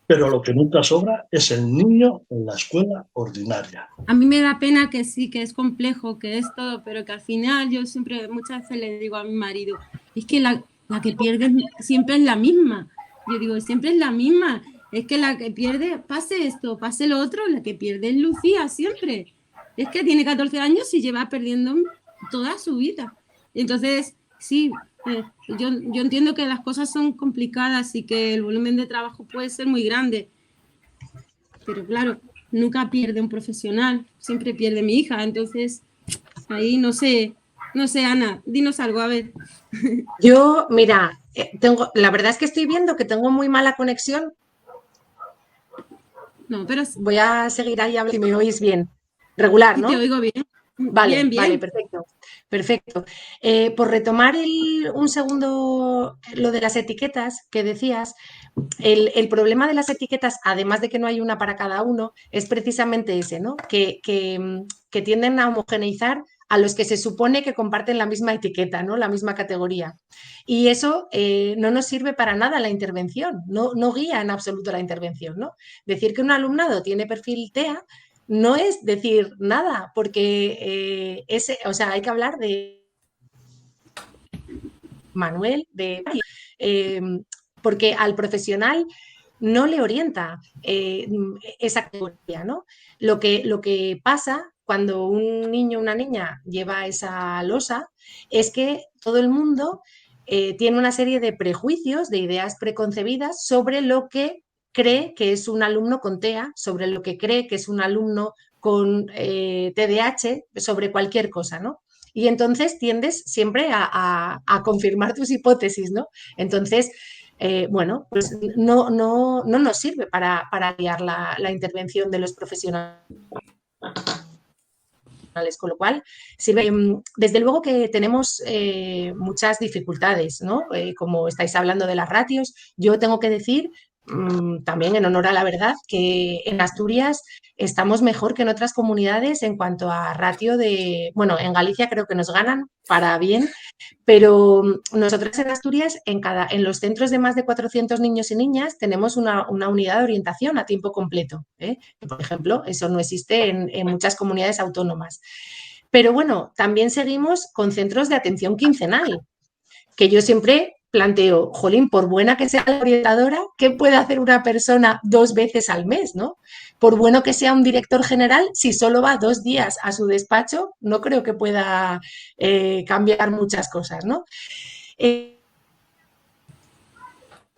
pero lo que nunca sobra es el niño en la escuela ordinaria. a mí me da pena que sí, que es complejo, que es todo, pero que al final yo siempre, muchas veces le digo a mi marido, es que la que pierde siempre es la misma. Yo digo, siempre es la misma. Es que la que pierde, pase esto, pase lo otro, la que pierde es Lucía siempre. Es que tiene 14 años y lleva perdiendo toda su vida. Entonces, sí, yo entiendo que las cosas son complicadas y que el volumen de trabajo puede ser muy grande, pero claro, nunca pierde un profesional, siempre pierde mi hija, entonces ahí no sé, Ana, dinos algo, a ver. Yo, mira, la verdad es que estoy viendo que tengo muy mala conexión. No, pero Voy a seguir ahí a ver si me oís bien. Regular, sí te ¿no? oigo bien. Vale, Bien, vale, bien. perfecto. Perfecto. Por retomar un segundo lo de las etiquetas que decías, el problema de las etiquetas, además de que no hay una para cada uno, es precisamente ese, ¿no? Que tienden a homogeneizar a los que se supone que comparten la misma etiqueta, ¿no? La misma categoría. Y eso no nos sirve para nada en la intervención, no guía en absoluto la intervención, ¿no? Decir que un alumnado tiene perfil TEA no es decir nada, porque o sea, hay que hablar de Manuel, porque al profesional no le orienta esa categoría, ¿no? Lo que pasa cuando un niño o una niña lleva esa losa es que todo el mundo tiene una serie de prejuicios, de ideas preconcebidas sobre lo que cree que es un alumno con TEA, sobre lo que cree que es un alumno con TDAH, sobre cualquier cosa, ¿no? Y entonces tiendes siempre a confirmar tus hipótesis, ¿no? Entonces, bueno, pues no nos sirve para guiar la intervención de los profesionales, con lo cual sirve. Desde luego que tenemos muchas dificultades, ¿no? Como estáis hablando de las ratios, yo tengo que decir también en honor a la verdad que en Asturias estamos mejor que en otras comunidades en cuanto a ratio bueno, en Galicia creo que nos ganan para bien, pero nosotros en Asturias, en los centros de más de 400 niños y niñas, tenemos una unidad de orientación a tiempo completo, ¿eh? Por ejemplo, eso no existe en muchas comunidades autónomas. Pero bueno, también seguimos con centros de atención quincenal, que yo siempre planteo, jolín, por buena que sea la orientadora, ¿qué puede hacer una persona 2 veces al mes, ¿no? Por bueno que sea un director general, si solo va 2 días a su despacho, no creo que pueda cambiar muchas cosas, ¿no?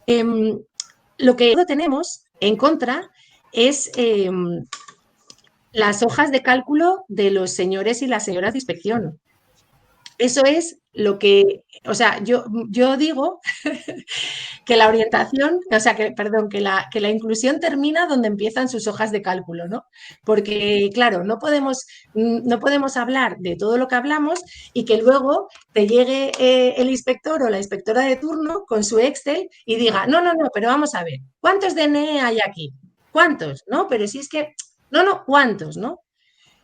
Lo que tenemos en contra es las hojas de cálculo de los señores y las señoras de inspección. Eso es lo que, o sea, yo digo que la orientación, o sea, que la inclusión termina donde empiezan sus hojas de cálculo, ¿no? Porque, claro, no podemos hablar de todo lo que hablamos y que luego te llegue el inspector o la inspectora de turno con su Excel y diga, no, pero vamos a ver, ¿cuántos DNE hay aquí? ¿Cuántos? ¿No? Pero si es que, no, ¿cuántos? ¿No?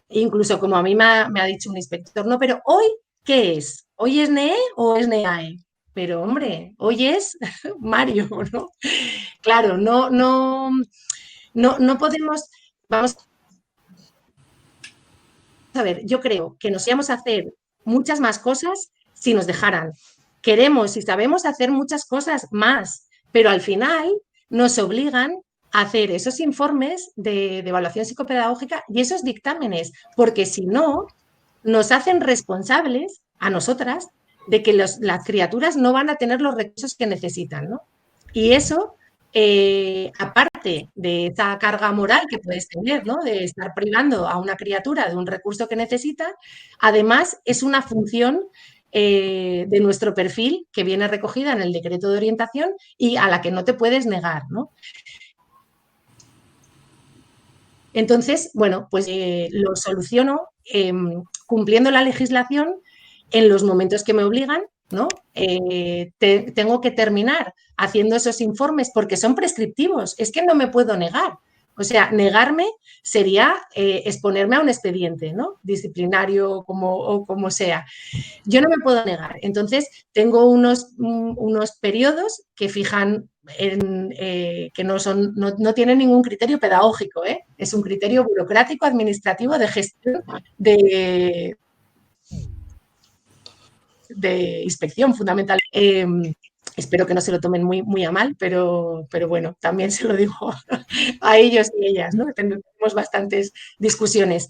Incluso como a mí me ha dicho un inspector, no, pero hoy, ¿qué es? ¿Hoy es NEE o es NEAE? Pero, hombre, hoy es Mario, ¿no? Claro, no podemos, vamos a ver, yo creo que nos íbamos a hacer muchas más cosas si nos dejaran. Queremos y sabemos hacer muchas cosas más, pero al final nos obligan a hacer esos informes de evaluación psicopedagógica y esos dictámenes, porque si no, nos hacen responsables a nosotras de que las criaturas no van a tener los recursos que necesitan, ¿no? Y eso, aparte de esa carga moral que puedes tener, ¿no? De estar privando a una criatura de un recurso que necesita, además es una función de nuestro perfil que viene recogida en el decreto de orientación y a la que no te puedes negar, ¿no? Entonces, bueno, pues lo soluciono cumpliendo la legislación en los momentos que me obligan, ¿no? Tengo que terminar haciendo esos informes porque son prescriptivos, es que no me puedo negar. O sea, negarme sería exponerme a un expediente, ¿no? Disciplinario o como sea. Yo no me puedo negar. Entonces, tengo unos periodos que fijan que no tienen ningún criterio pedagógico, ¿eh? Es un criterio burocrático, administrativo, de gestión de inspección fundamental. Espero que no se lo tomen muy a mal, pero bueno, también se lo digo a ellos y ellas, ¿no? Tenemos bastantes discusiones.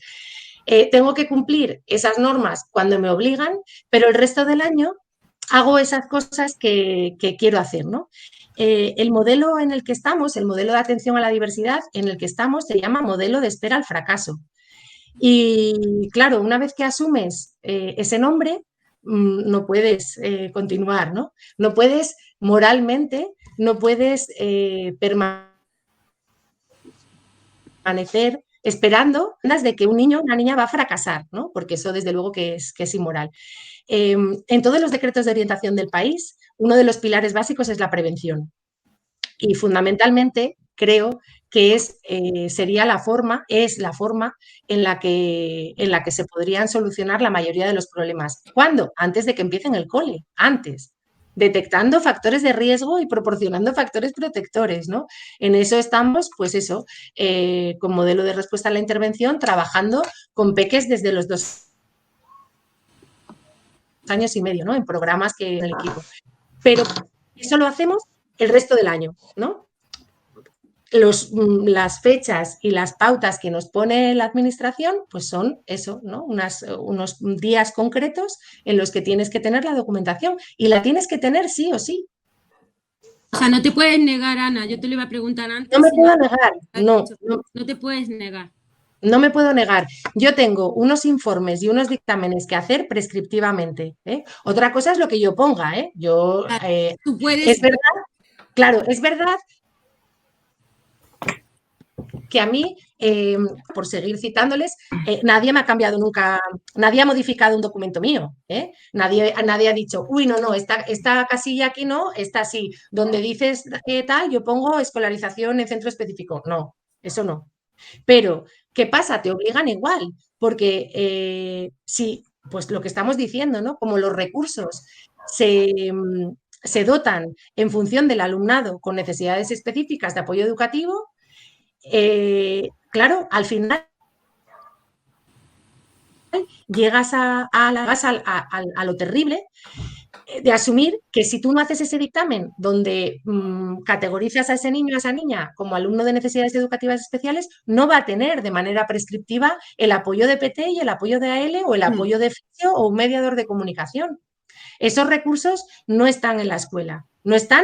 Tengo que cumplir esas normas cuando me obligan, pero el resto del año hago esas cosas que quiero hacer, ¿no? El modelo en el que estamos, el modelo de atención a la diversidad en el que estamos, se llama modelo de espera al fracaso. Y claro, una vez que asumes ese nombre, no puedes continuar, ¿no? No puedes moralmente, no puedes permanecer esperando de que un niño o una niña va a fracasar, ¿no? Porque eso desde luego que es inmoral. En todos los decretos de orientación del país, uno de los pilares básicos es la prevención. Y fundamentalmente creo que sería la forma en la que se podrían solucionar la mayoría de los problemas. ¿Cuándo? Antes de que empiecen el cole, antes. Detectando factores de riesgo y proporcionando factores protectores, ¿no? En eso estamos, pues eso, con modelo de respuesta a la intervención, trabajando con peques desde los 2 años y medio, ¿no? En programas que en el equipo. Pero eso lo hacemos el resto del año, ¿no? Las fechas y las pautas que nos pone la administración, pues son eso, ¿no? Unos días concretos en los que tienes que tener la documentación y la tienes que tener sí o sí. O sea, no te puedes negar, Ana, yo te lo iba a preguntar antes. No me puedo negar, no. No te puedes negar. No me puedo negar. Yo tengo unos informes y unos dictámenes que hacer prescriptivamente, ¿eh? Otra cosa es lo que yo ponga, ¿eh? Tú puedes... Es verdad, claro, es verdad que a mí, por seguir citándoles, nadie me ha cambiado nunca, nadie ha modificado un documento mío, ¿eh? Nadie ha dicho, uy, no, esta casilla aquí no, esta sí, donde dices tal, yo pongo escolarización en centro específico. No, eso no. Pero, ¿qué pasa? Te obligan igual, porque sí, pues lo que estamos diciendo, ¿no? Como los recursos se dotan en función del alumnado con necesidades específicas de apoyo educativo, claro, al final llegas a lo terrible de asumir que si tú no haces ese dictamen donde categorizas a ese niño o a esa niña como alumno de necesidades educativas especiales, no va a tener de manera prescriptiva el apoyo de PT y el apoyo de AL o el apoyo de fisio o un mediador de comunicación. Esos recursos no están en la escuela, no están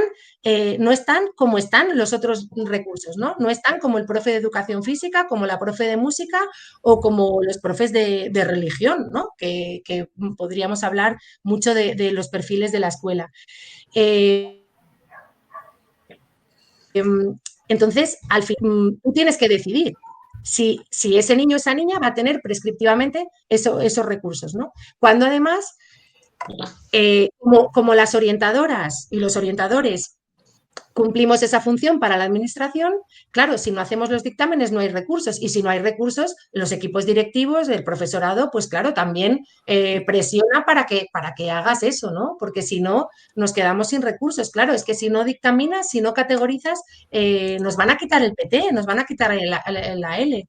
como están los otros recursos, ¿no? No están como el profe de educación física, como la profe de música o como los profes de religión, ¿no? Que podríamos hablar mucho de los perfiles de la escuela. Entonces, al fin, tú tienes que decidir si ese niño o esa niña va a tener prescriptivamente esos recursos, ¿no? Cuando además, como las orientadoras y los orientadores cumplimos esa función para la administración, claro, si no hacemos los dictámenes no hay recursos, y si no hay recursos, los equipos directivos, el profesorado, pues claro, también presiona para que hagas eso, ¿no? Porque si no, nos quedamos sin recursos. Claro, es que si no dictaminas, si no categorizas, nos van a quitar el PT, nos van a quitar la L.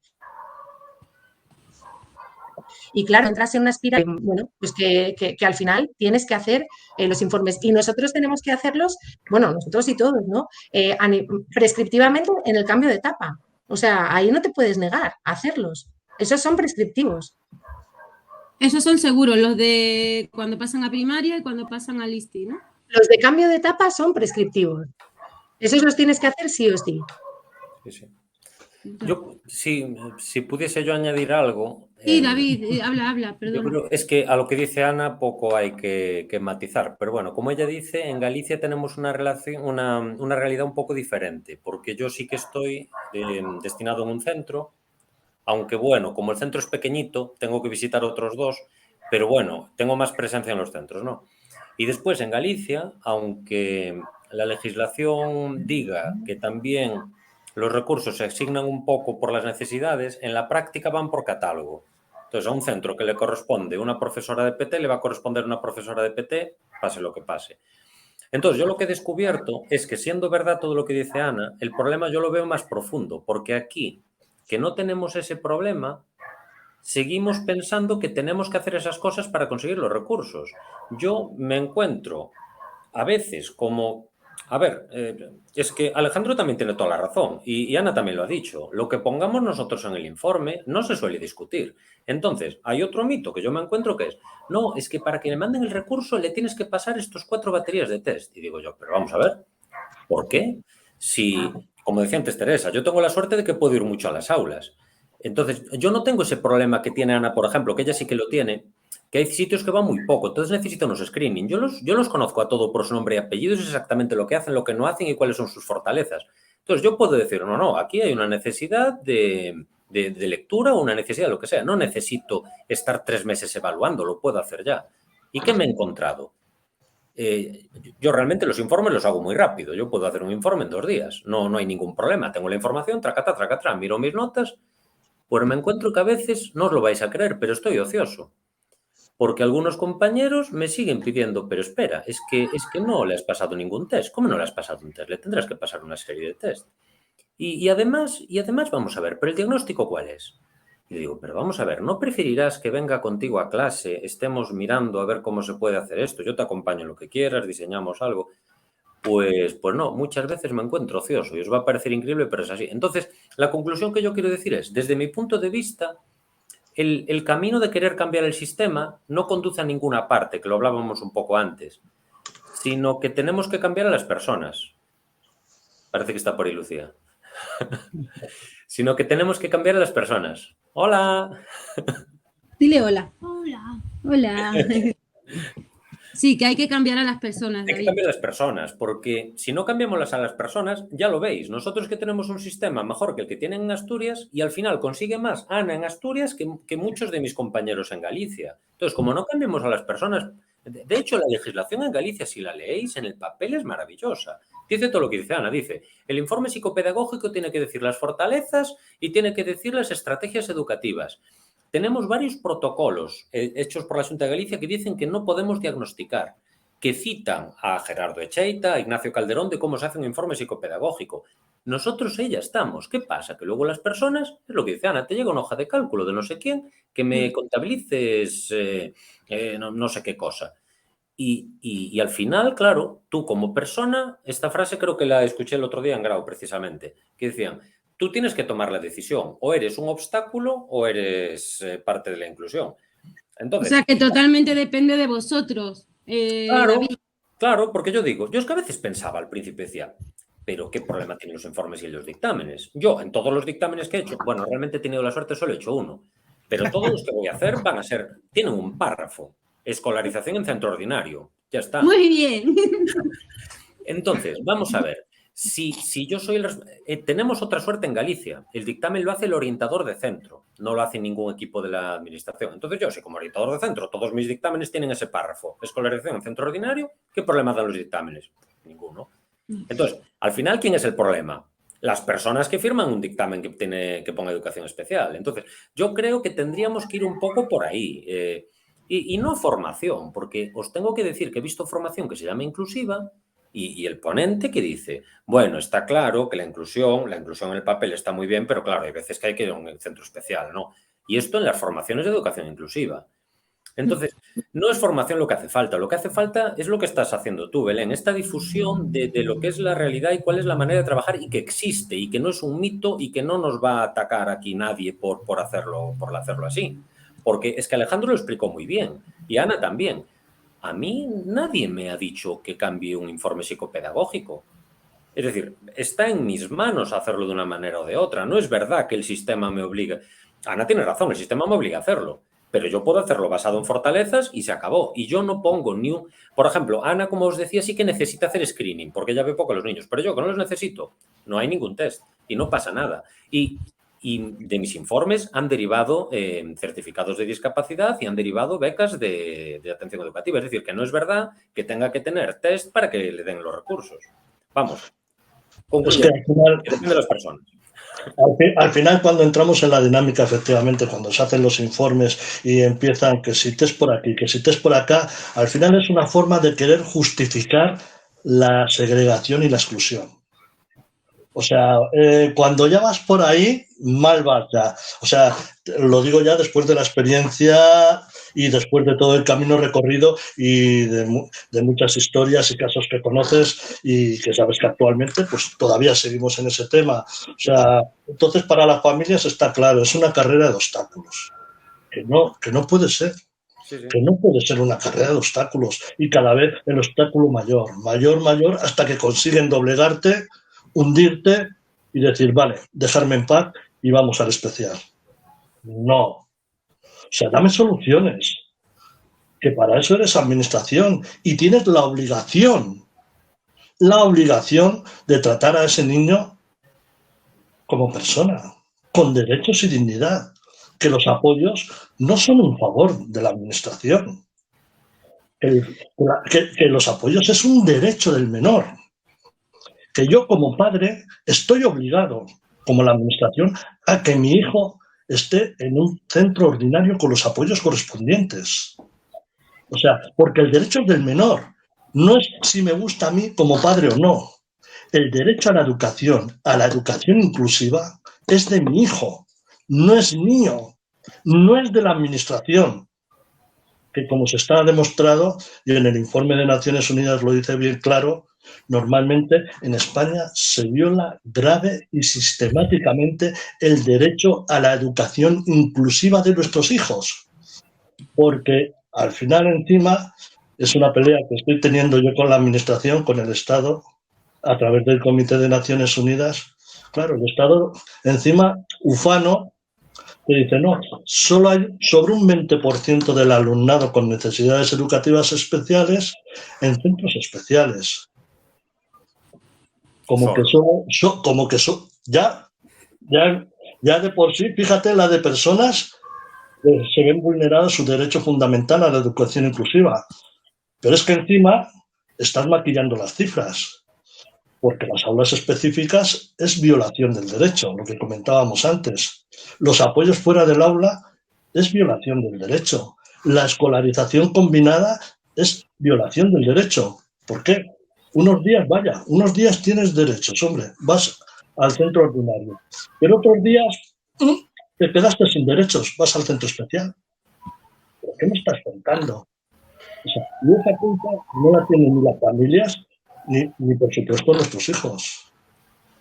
Y claro, entras en una espiral, bueno, pues que al final tienes que hacer los informes. Y nosotros tenemos que hacerlos, bueno, nosotros y todos, ¿no? Prescriptivamente en el cambio de etapa. O sea, ahí no te puedes negar a hacerlos. Esos son prescriptivos. Esos son seguros, los de cuando pasan a primaria y cuando pasan al ISTI, ¿no? Los de cambio de etapa son prescriptivos. Esos los tienes que hacer sí o sí. Sí, sí. Yo, si pudiese yo añadir algo... Sí, David, habla, perdón. Es que a lo que dice Ana poco hay que matizar, pero bueno, como ella dice, en Galicia tenemos una realidad un poco diferente, porque yo sí que estoy destinado en un centro, aunque bueno, como el centro es pequeñito, tengo que visitar otros dos, pero bueno, tengo más presencia en los centros, ¿no? Y después en Galicia, aunque la legislación diga que también los recursos se asignan un poco por las necesidades, en la práctica van por catálogo. Entonces, a un centro que le corresponde una profesora de PT, le va a corresponder una profesora de PT, pase lo que pase. Entonces, yo lo que he descubierto es que, siendo verdad todo lo que dice Ana, el problema yo lo veo más profundo, porque aquí, que no tenemos ese problema, seguimos pensando que tenemos que hacer esas cosas para conseguir los recursos. Yo me encuentro a veces como... A ver, es que Alejandro también tiene toda la razón y Ana también lo ha dicho. Lo que pongamos nosotros en el informe no se suele discutir. Entonces, hay otro mito que yo me encuentro que es, no, es que para que le manden el recurso le tienes que pasar estos 4 baterías de test. Y digo yo, pero vamos a ver, ¿por qué? Si, como decía antes Teresa, yo tengo la suerte de que puedo ir mucho a las aulas. Entonces, yo no tengo ese problema que tiene Ana, por ejemplo, que ella sí que lo tiene, que hay sitios que van muy poco, entonces necesito unos screening. Yo los conozco a todo por su nombre y apellidos, es exactamente lo que hacen, lo que no hacen y cuáles son sus fortalezas. Entonces yo puedo decir, no, aquí hay una necesidad de lectura o una necesidad de lo que sea. No necesito estar 3 meses evaluando, lo puedo hacer ya. ¿Y qué me he encontrado? Yo realmente los informes los hago muy rápido. Yo puedo hacer un informe en 2 días. No hay ningún problema. Tengo la información, tracata, miro mis notas, pues me encuentro que a veces, no os lo vais a creer, pero estoy ocioso. Porque algunos compañeros me siguen pidiendo, pero espera, es que no le has pasado ningún test. ¿Cómo no le has pasado un test? Le tendrás que pasar una serie de test. Y además vamos a ver, ¿pero el diagnóstico cuál es? Y le digo, pero vamos a ver, ¿no preferirás que venga contigo a clase, estemos mirando a ver cómo se puede hacer esto? Yo te acompaño en lo que quieras, diseñamos algo. Pues no, muchas veces me encuentro ocioso y os va a parecer increíble, pero es así. Entonces, la conclusión que yo quiero decir es, desde mi punto de vista, el camino de querer cambiar el sistema no conduce a ninguna parte, que lo hablábamos un poco antes, sino que tenemos que cambiar a las personas. Parece que está por ahí Lucía. Sino que tenemos que cambiar a las personas. ¡Hola! Dile hola. Hola. Sí, que hay que cambiar a las personas, Hay que David. cambiar a las personas, porque si no cambiamos a las personas, ya lo veis, nosotros que tenemos un sistema mejor que el que tienen en Asturias y al final consigue más Ana en Asturias que muchos de mis compañeros en Galicia. Entonces, como no cambiamos a las personas, de hecho, la legislación en Galicia, si la leéis en el papel, es maravillosa. Dice todo lo que dice Ana, dice, el informe psicopedagógico tiene que decir las fortalezas y tiene que decir las estrategias educativas. Tenemos varios protocolos hechos por la Xunta de Galicia que dicen que no podemos diagnosticar, que citan a Gerardo Echeita, a Ignacio Calderón, de cómo se hace un informe psicopedagógico. Nosotros ya estamos. ¿Qué pasa? Que luego las personas, es lo que dice Ana, te llega una hoja de cálculo de no sé quién, que me contabilices no sé qué cosa. Y al final, claro, tú como persona, esta frase creo que la escuché el otro día en Grau precisamente, que decían, tú tienes que tomar la decisión, o eres un obstáculo o eres parte de la inclusión. Entonces, O sea, que totalmente depende de vosotros. David. Claro, porque yo digo, yo es que a veces pensaba al principio, decía, pero ¿qué problema tienen los informes y los dictámenes? Yo, en todos los dictámenes que he hecho, bueno, realmente he tenido la suerte, solo he hecho uno, pero todos los que voy a hacer van a ser, tienen un párrafo, escolarización en centro ordinario, ya está. Muy bien. Entonces, vamos a ver, si yo soy tenemos otra suerte en Galicia, el dictamen lo hace el orientador de centro, no lo hace ningún equipo de la administración. Entonces yo, si como orientador de centro todos mis dictámenes tienen ese párrafo, escolarización en centro ordinario, ¿qué problema dan los dictámenes? Ninguno. Entonces, al final, ¿quién es el problema? Las personas que firman un dictamen que ponga educación especial. Entonces, yo creo que tendríamos que ir un poco por ahí. Y no formación, porque os tengo que decir que he visto formación que se llama inclusiva y el ponente que dice, bueno, está claro que la inclusión en el papel está muy bien, pero claro, hay veces que hay que ir a un centro especial, ¿no? Y esto en las formaciones de educación inclusiva. Entonces, no es formación lo que hace falta es lo que estás haciendo tú, Belén, esta difusión de lo que es la realidad y cuál es la manera de trabajar y que existe y que no es un mito y que no nos va a atacar aquí nadie por hacerlo así. Porque es que Alejandro lo explicó muy bien y Ana también. A mí nadie me ha dicho que cambie un informe psicopedagógico. Es decir, está en mis manos hacerlo de una manera o de otra. No es verdad que el sistema me obligue. Ana tiene razón, el sistema me obliga a hacerlo. Pero yo puedo hacerlo basado en fortalezas y se acabó. Y yo no pongo ni un... Por ejemplo, Ana, como os decía, sí que necesita hacer screening, porque ella ve poco a los niños. Pero yo que no los necesito, no hay ningún test y no pasa nada. Y de mis informes han derivado certificados de discapacidad y han derivado becas de atención educativa. Es decir, que no es verdad que tenga que tener test para que le den los recursos. Vamos. Concluyendo, es que al final, depende de las personas. Al final, cuando entramos en la dinámica, efectivamente, cuando se hacen los informes y empiezan que si test por aquí, que si test por acá, al final es una forma de querer justificar la segregación y la exclusión. O sea, cuando ya vas por ahí, mal vas ya. O sea, lo digo ya después de la experiencia y después de todo el camino recorrido y de muchas historias y casos que conoces y que sabes que actualmente pues todavía seguimos en ese tema. O sea, entonces para las familias está claro, es una carrera de obstáculos. Que no puede ser. Sí, sí. Que no puede ser una carrera de obstáculos y cada vez el obstáculo mayor, hasta que consiguen doblegarte, hundirte y decir, vale, dejarme en paz y vamos al especial. No. O sea, dame soluciones. Que para eso eres administración y tienes la obligación de tratar a ese niño como persona, con derechos y dignidad. Que los apoyos no son un favor de la administración. Que los apoyos es un derecho del menor. Que yo como padre estoy obligado, como la administración, a que mi hijo esté en un centro ordinario con los apoyos correspondientes. O sea, porque el derecho es del menor. No es si me gusta a mí como padre o no. El derecho a la educación inclusiva, es de mi hijo, no es mío, no es de la administración. Que como se está demostrado, y en el informe de Naciones Unidas lo dice bien claro, normalmente en España se viola grave y sistemáticamente el derecho a la educación inclusiva de nuestros hijos. Porque al final encima es una pelea que estoy teniendo yo con la administración, con el Estado, a través del Comité de Naciones Unidas. Claro, el Estado encima ufano que dice, no, solo hay sobre un 20% del alumnado con necesidades educativas especiales en centros especiales. Como que ya de por sí, fíjate, la de personas que se ven vulnerados su derecho fundamental a la educación inclusiva. Pero es que encima estás maquillando las cifras, porque las aulas específicas es violación del derecho, lo que comentábamos antes. Los apoyos fuera del aula es violación del derecho. La escolarización combinada es violación del derecho. ¿Por qué? Unos días tienes derechos, hombre, vas al centro ordinario. Pero otros días te quedaste sin derechos, vas al centro especial. ¿Pero qué me estás contando? O sea, y esa culpa no la tienen ni las familias ni por supuesto nuestros hijos.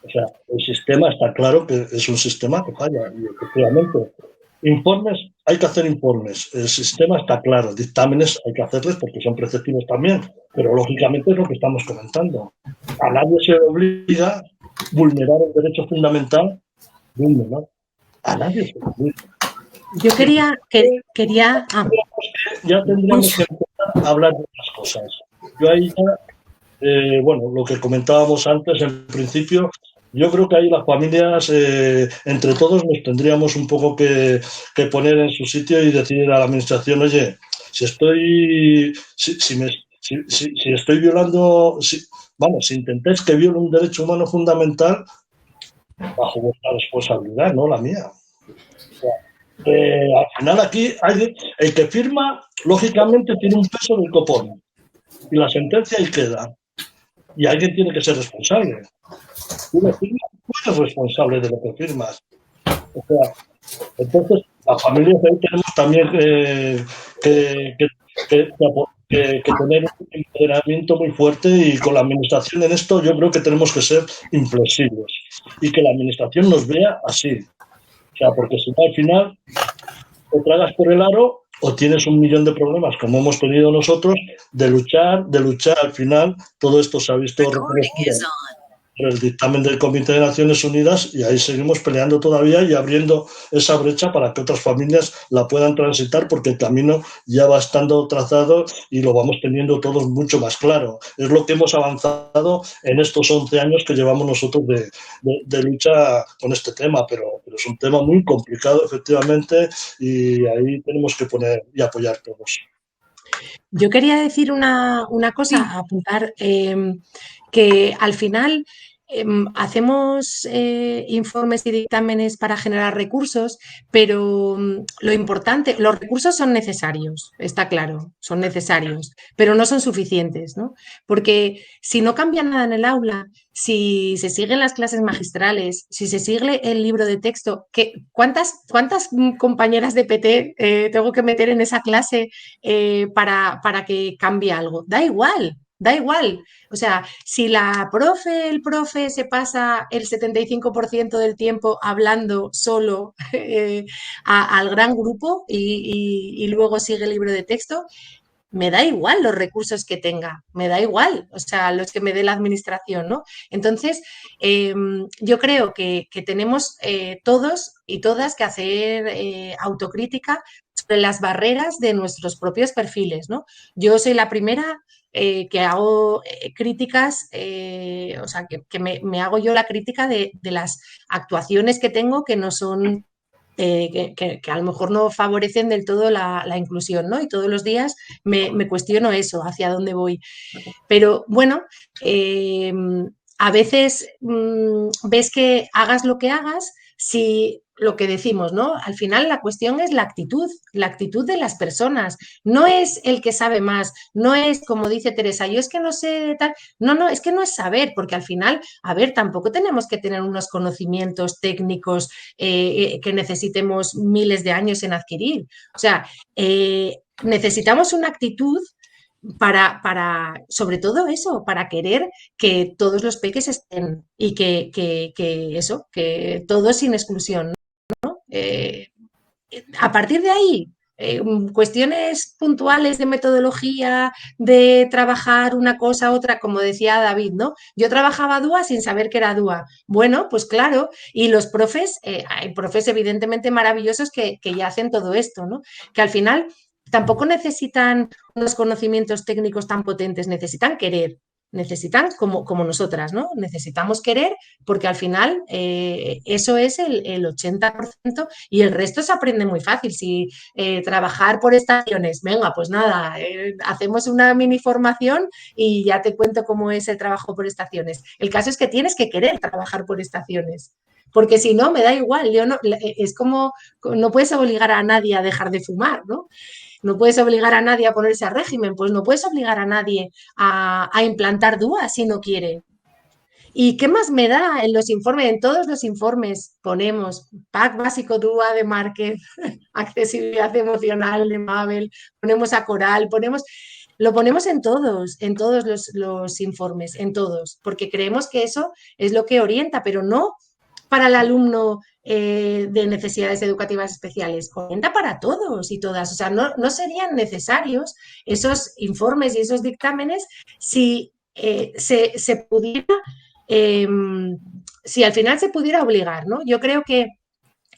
O sea, el sistema está claro que es un sistema que falla y efectivamente Informes, hay que hacer informes. El sistema está claro. Dictámenes hay que hacerles porque son preceptivos también. Pero lógicamente es lo que estamos comentando. A nadie se le obliga a vulnerar el derecho fundamental de un menor. A nadie se le obliga. Yo quería Ya tendríamos que empezar a hablar de otras cosas. Yo ahí ya, bueno, lo que comentábamos antes, en principio, yo creo que ahí las familias, entre todos, nos tendríamos un poco que poner en su sitio y decir a la administración, oye, si estoy violando, vamos, si intentáis que viole un derecho humano fundamental, bajo vuestra responsabilidad, no la mía. O sea, al final aquí el que firma, lógicamente, tiene un peso del copón y la sentencia ahí queda. Y alguien tiene que ser responsable. Tú lo firmas, tú eres responsable de lo que firmas. O sea, entonces, las familias ahí tenemos también que tener un empoderamiento muy fuerte, y con la administración en esto yo creo que tenemos que ser inflexibles y que la administración nos vea así. O sea, porque si no, al final o tragas por el aro o tienes un millón de problemas, como hemos tenido nosotros, de luchar. Al final, todo esto se ha visto reconocido por el dictamen del Comité de Naciones Unidas, y ahí seguimos peleando todavía y abriendo esa brecha para que otras familias la puedan transitar, porque el camino ya va estando trazado y lo vamos teniendo todos mucho más claro. Es lo que hemos avanzado en estos 11 años que llevamos nosotros de lucha con este tema, pero es un tema muy complicado, efectivamente, y ahí tenemos que poner y apoyar todos. Yo quería decir una cosa, apuntar, que al final hacemos informes y dictámenes para generar recursos, pero lo importante, los recursos son necesarios, está claro, son necesarios, pero no son suficientes, ¿no? Porque si no cambia nada en el aula, si se siguen las clases magistrales, si se sigue el libro de texto, ¿cuántas compañeras de PT tengo que meter en esa clase para que cambie algo? Da igual, da igual. O sea, si el profe se pasa el 75% del tiempo hablando solo al gran grupo y luego sigue el libro de texto, me da igual los recursos que tenga, me da igual, o sea, los que me dé la administración, ¿no? Entonces, yo creo que tenemos todos y todas que hacer autocrítica sobre las barreras de nuestros propios perfiles, ¿no? Yo soy la primera que hago críticas, o sea, que me hago yo la crítica de las actuaciones que tengo que no son que a lo mejor no favorecen del todo la inclusión, ¿no? Y todos los días me cuestiono eso, hacia dónde voy. Pero bueno, a veces ves que hagas lo que hagas, si lo que decimos, ¿no? Al final la cuestión es la actitud de las personas. No es el que sabe más, no es como dice Teresa, yo es que no sé tal. No, es que no es saber, porque al final, a ver, tampoco tenemos que tener unos conocimientos técnicos que necesitemos miles de años en adquirir. O sea, necesitamos una actitud sobre todo eso, para querer que todos los peques estén y que todos sin exclusión, ¿no? A partir de ahí, cuestiones puntuales de metodología, de trabajar una cosa, otra, como decía David, ¿no? Yo trabajaba DUA sin saber que era DUA. Bueno, pues claro, y los profes, hay profes evidentemente maravillosos que ya hacen todo esto, ¿no? Que al final tampoco necesitan unos conocimientos técnicos tan potentes, necesitan querer. Necesitan como nosotras, ¿no? Necesitamos querer, porque al final eso es el 80% y el resto se aprende muy fácil. Si trabajar por estaciones, venga, pues nada, hacemos una mini formación y ya te cuento cómo es el trabajo por estaciones. El caso es que tienes que querer trabajar por estaciones, porque si no, me da igual. Yo no, es como, no puedes obligar a nadie a dejar de fumar, ¿no? No puedes obligar a nadie a ponerse a régimen, pues no puedes obligar a nadie a implantar DUA si no quiere. ¿Y qué más me da en los informes? En todos los informes ponemos PAC básico DUA de Márquez, accesibilidad emocional de Mabel, ponemos a Coral, lo ponemos en todos los informes, en todos, porque creemos que eso es lo que orienta, pero no para el alumno de necesidades educativas especiales, orienta para todos y todas. O sea, no serían necesarios esos informes y esos dictámenes si se pudiera, si al final se pudiera obligar, ¿no? Yo creo que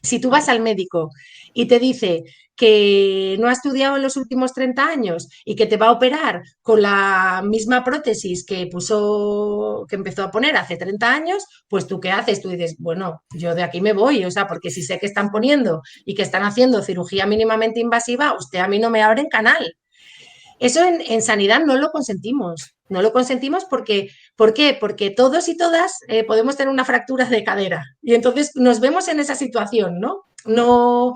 si tú vas al médico y te dice que no ha estudiado en los últimos 30 años y que te va a operar con la misma prótesis que empezó a poner hace 30 años, pues tú ¿qué haces? Tú dices, bueno, yo de aquí me voy, o sea, porque si sé que están poniendo y que están haciendo cirugía mínimamente invasiva, usted a mí no me abren canal. Eso en sanidad no lo consentimos. No lo consentimos porque, ¿por qué? Porque todos y todas podemos tener una fractura de cadera y entonces nos vemos en esa situación, ¿no? No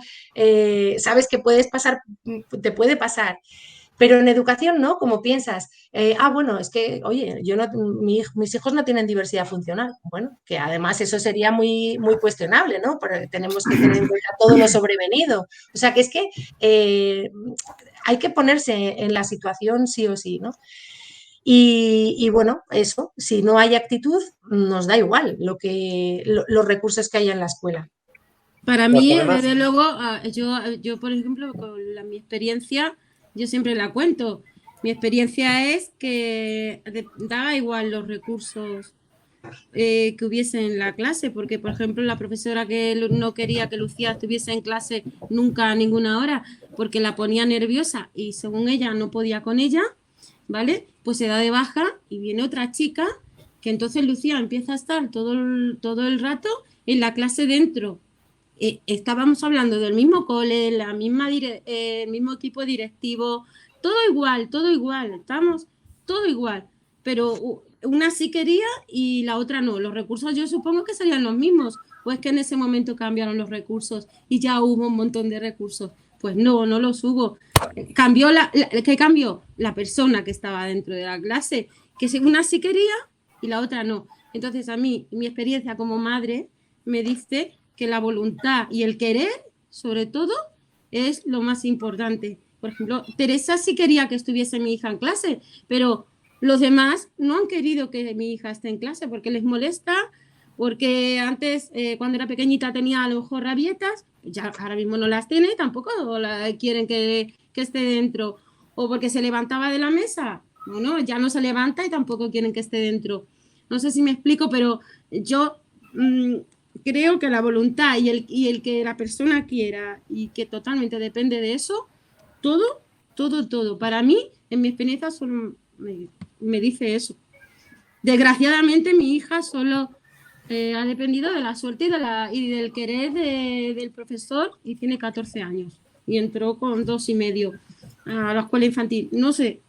sabes que puedes pasar, te puede pasar. Pero en educación no, como piensas, bueno, es que, oye, mis hijos no tienen diversidad funcional. Bueno, que además eso sería muy, muy cuestionable, ¿no? Porque tenemos que tener en cuenta todo lo sobrevenido. O sea, que es que hay que ponerse en la situación sí o sí, ¿no? Y bueno, eso, si no hay actitud, nos da igual los recursos que haya en la escuela. Para Pues mí, además, desde luego, yo, por ejemplo, con mi experiencia, yo siempre la cuento. Mi experiencia es que daba igual los recursos que hubiese en la clase, porque, por ejemplo, la profesora que no quería que Lucía estuviese en clase nunca a ninguna hora, porque la ponía nerviosa y según ella no podía con ella, ¿vale? Pues se da de baja y viene otra chica que entonces Lucía empieza a estar todo el rato en la clase dentro. Estábamos hablando del mismo cole, la misma el mismo equipo directivo, todo igual, estamos todo igual, pero una sí quería y la otra no. Los recursos yo supongo que serían los mismos, o es que en ese momento cambiaron los recursos y ya hubo un montón de recursos. Pues no los hubo. Cambió ¿qué cambió? La persona que estaba dentro de la clase, que una sí quería y la otra no. Entonces a mí, mi experiencia como madre me dice que la voluntad y el querer, sobre todo, es lo más importante. Por ejemplo, Teresa sí quería que estuviese mi hija en clase, pero los demás no han querido que mi hija esté en clase porque les molesta, porque antes, cuando era pequeñita, tenía a lo mejor rabietas, ya ahora mismo no las tiene, tampoco quieren que esté dentro, o porque se levantaba de la mesa, no, ya no se levanta y tampoco quieren que esté dentro. No sé si me explico, pero yo creo que la voluntad y el que la persona quiera y que totalmente depende de eso, todo. Para mí, en mi experiencia, solo me dice eso. Desgraciadamente, mi hija solo ha dependido de la suerte y del querer del profesor y tiene 14 años y entró con 2,5 a la escuela infantil. No sé.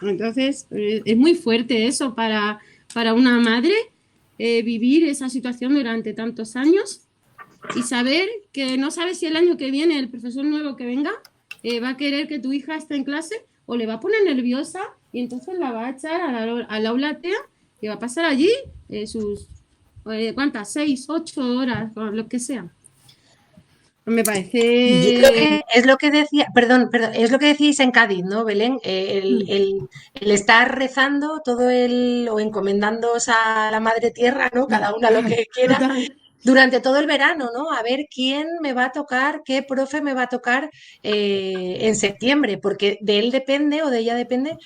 Entonces, es muy fuerte eso para una madre. Vivir esa situación durante tantos años y saber que no sabes si el año que viene el profesor nuevo que venga va a querer que tu hija esté en clase o le va a poner nerviosa y entonces la va a echar al aula TEA y va a pasar allí sus, ¿cuántas? 6, 8 horas, lo que sea. Me parece... Yo creo que es lo que decía, perdón, es lo que decís en Cádiz, ¿no, Belén? El estar rezando o encomendándoos a la Madre Tierra, ¿no? Cada una lo que quiera, durante todo el verano, ¿no? A ver quién me va a tocar, qué profe me va a tocar en septiembre, porque de él depende o de ella depende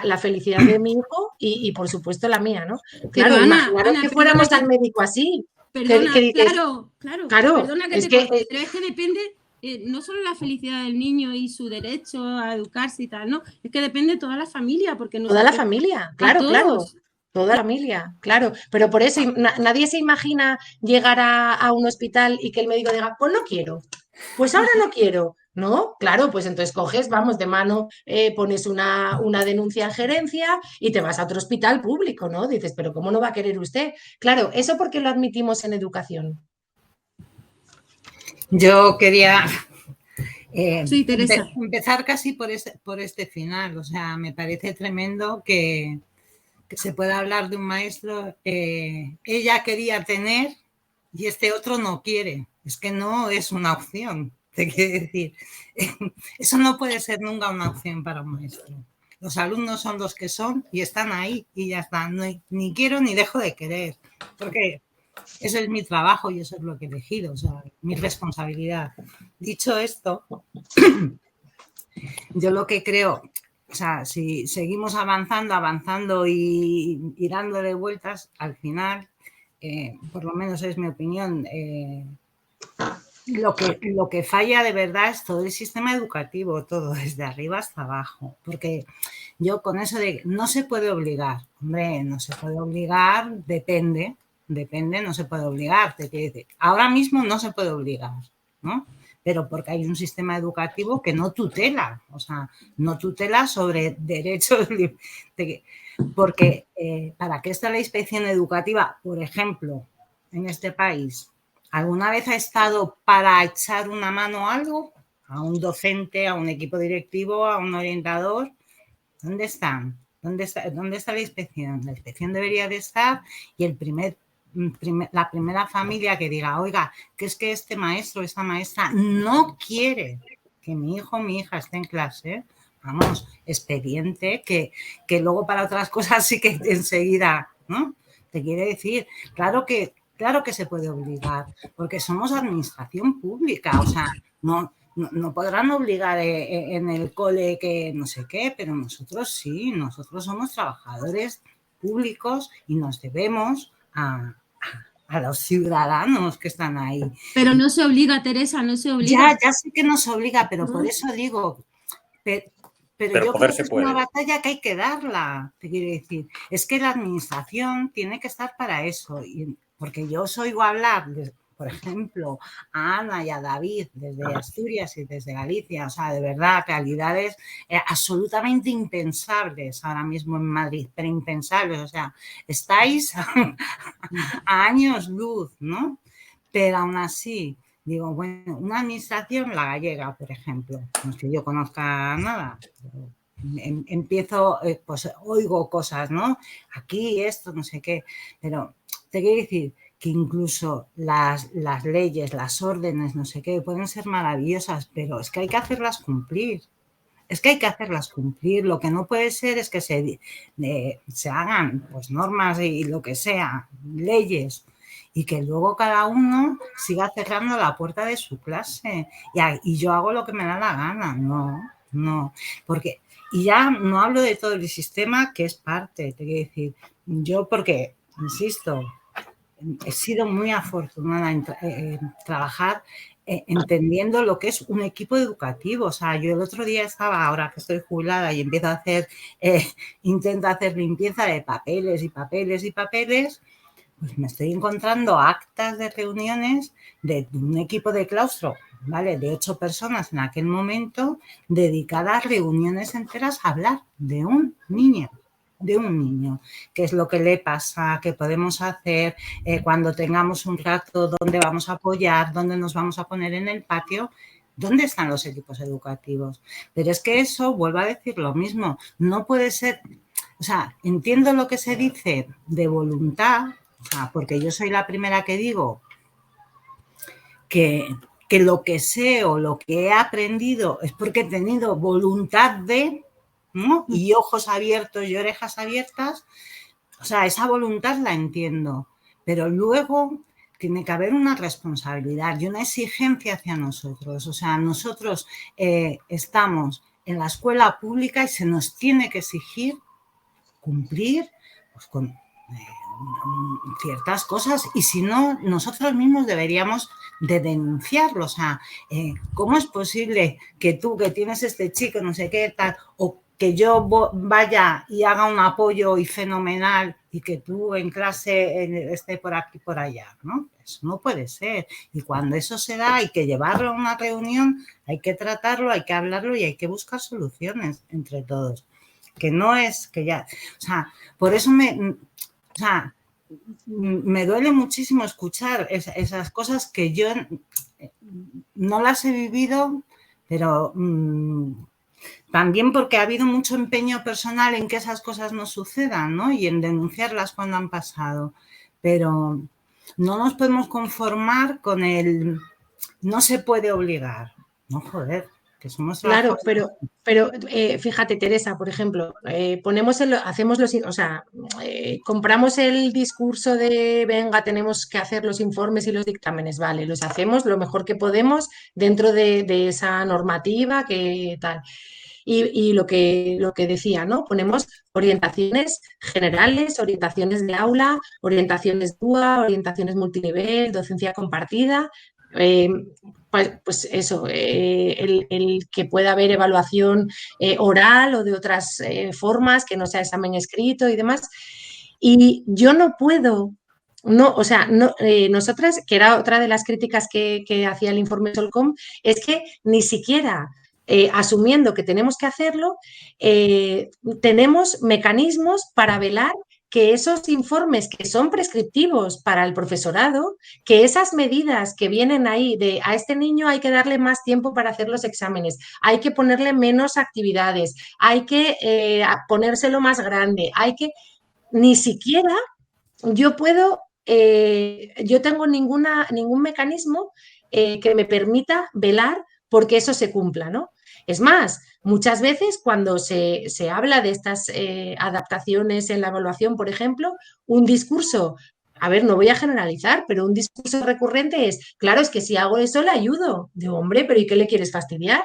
la felicidad de mi hijo y por supuesto la mía, ¿no? Claro, imaginaros que fuéramos al médico así. Perdona, que dices, claro, perdona que es te que, corte, pero es que depende no solo la felicidad del niño y su derecho a educarse y tal, no, es que depende de toda la familia, porque nos toda la familia, claro, toda la familia, claro, pero por eso nadie se imagina llegar a un hospital y que el médico diga, pues no quiero, pues ahora no quiero, ¿no? Claro, pues entonces coges, vamos de mano, pones una denuncia en gerencia y te vas a otro hospital público, ¿no? Dices, pero ¿cómo no va a querer usted? Claro, eso porque lo admitimos en educación. Yo quería sí, Teresa. empezar casi por este final. O sea, me parece tremendo que se pueda hablar de un maestro. Ella quería tener y este otro no quiere. Es que no es una opción. Te quiero decir, eso no puede ser nunca una opción para un maestro. Los alumnos son los que son y están ahí y ya está. No, ni quiero ni dejo de querer. Porque Eso es mi trabajo y eso es lo que he elegido, o sea, mi responsabilidad. Dicho esto, yo lo que creo, o sea, si seguimos avanzando y dándole vueltas, al final, por lo menos es mi opinión, lo que falla de verdad es todo el sistema educativo, todo, desde arriba hasta abajo. Porque yo con eso de no se puede obligar, hombre, no se puede obligar, depende, no se puede obligar. Te quiero decir, ahora mismo no se puede obligar, ¿no? Pero porque hay un sistema educativo que no tutela, o sea, no tutela sobre derechos, porque para que esté la inspección educativa, por ejemplo, en este país, ¿alguna vez ha estado para echar una mano a algo? A un docente, a un equipo directivo, a un orientador. ¿Dónde están? ¿Dónde está la inspección? La inspección debería de estar y la primera familia que diga, oiga, que es que este maestro, esta maestra no quiere que mi hijo o mi hija esté en clase, vamos, expediente, que luego para otras cosas sí que enseguida, ¿no? Te quiere decir, claro que se puede obligar, porque somos administración pública, o sea, no podrán obligar en el cole que no sé qué, pero nosotros sí, nosotros somos trabajadores públicos y nos debemos a los ciudadanos que están ahí. Pero no se obliga, Teresa, no se obliga. Ya sé que nos obliga, pero por eso digo, pero yo creo que es una batalla que hay que darla, te quiero decir. Es que la administración tiene que estar para eso, porque yo os oigo hablar, por ejemplo, a Ana y a David desde Asturias y desde Galicia, o sea, de verdad, realidades absolutamente impensables ahora mismo en Madrid, pero impensables, o sea, estáis a años luz, ¿no? Pero aún así, digo, bueno, una administración, la gallega, por ejemplo, no es que yo conozca nada, empiezo, pues oigo cosas, ¿no? Aquí esto, no sé qué, pero te quiero decir que incluso las leyes, las órdenes, no sé qué, pueden ser maravillosas, pero es que hay que hacerlas cumplir. Es que hay que hacerlas cumplir. Lo que no puede ser es que se hagan pues, normas y lo que sea, leyes, y que luego cada uno siga cerrando la puerta de su clase y yo hago lo que me da la gana. No, porque, y ya no hablo de todo el sistema que es parte, te quiero decir, yo porque, insisto, he sido muy afortunada en trabajar entendiendo lo que es un equipo educativo. O sea, yo el otro día estaba, ahora que estoy jubilada y empiezo a hacer, intento hacer limpieza de papeles y papeles y papeles, pues me estoy encontrando actas de reuniones de un equipo de claustro, ¿vale? De 8 personas en aquel momento, dedicadas a reuniones enteras a hablar de un niño, qué es lo que le pasa, qué podemos hacer cuando tengamos un rato, dónde vamos a apoyar, dónde nos vamos a poner en el patio, dónde están los equipos educativos. Pero es que eso, vuelvo a decir lo mismo, no puede ser, o sea, entiendo lo que se dice de voluntad, o sea, porque yo soy la primera que digo que lo que sé o lo que he aprendido es porque he tenido voluntad de, ¿no? Y ojos abiertos y orejas abiertas, o sea, esa voluntad la entiendo, pero luego tiene que haber una responsabilidad y una exigencia hacia nosotros, o sea, nosotros estamos en la escuela pública y se nos tiene que exigir cumplir pues, con ciertas cosas y si no, nosotros mismos deberíamos de denunciarlo, o sea, ¿cómo es posible que tú que tienes este chico, no sé qué tal, o que yo vaya y haga un apoyo y fenomenal y que tú en clase esté por aquí, por allá, ¿no? Eso no puede ser. Y cuando eso se da hay que llevarlo a una reunión, hay que tratarlo, hay que hablarlo y hay que buscar soluciones entre todos. Que no es que ya, o sea, por eso me duele muchísimo escuchar esas cosas que yo no las he vivido, pero también porque ha habido mucho empeño personal en que esas cosas no sucedan, ¿no? Y en denunciarlas cuando han pasado. Pero no nos podemos conformar con el no se puede obligar. No, joder. que somos Claro, trabajadores. pero fíjate, Teresa, por ejemplo, compramos el discurso de, venga, tenemos que hacer los informes y los dictámenes, vale, los hacemos lo mejor que podemos dentro de esa normativa que tal. Y lo que decía, ¿no? Ponemos orientaciones generales, orientaciones de aula, orientaciones DUA, orientaciones multinivel, docencia compartida. eh, pues eso, el que pueda haber evaluación oral o de otras formas, que no sea examen escrito y demás. Y yo no puedo, no, o sea, no, nosotras, que era otra de las críticas que hacía el informe Solcom, es que ni siquiera asumiendo que tenemos que hacerlo, tenemos mecanismos para velar que esos informes que son prescriptivos para el profesorado, que esas medidas que vienen ahí de a este niño hay que darle más tiempo para hacer los exámenes, hay que ponerle menos actividades, hay que ponérselo más grande, hay que, ni siquiera yo puedo, yo tengo ningún mecanismo que me permita velar porque eso se cumpla, ¿no? Es más, muchas veces cuando se habla de estas adaptaciones en la evaluación, por ejemplo, un discurso, a ver, no voy a generalizar, pero un discurso recurrente es, claro, es que si hago eso le ayudo. Digo, hombre, pero ¿y qué le quieres fastidiar?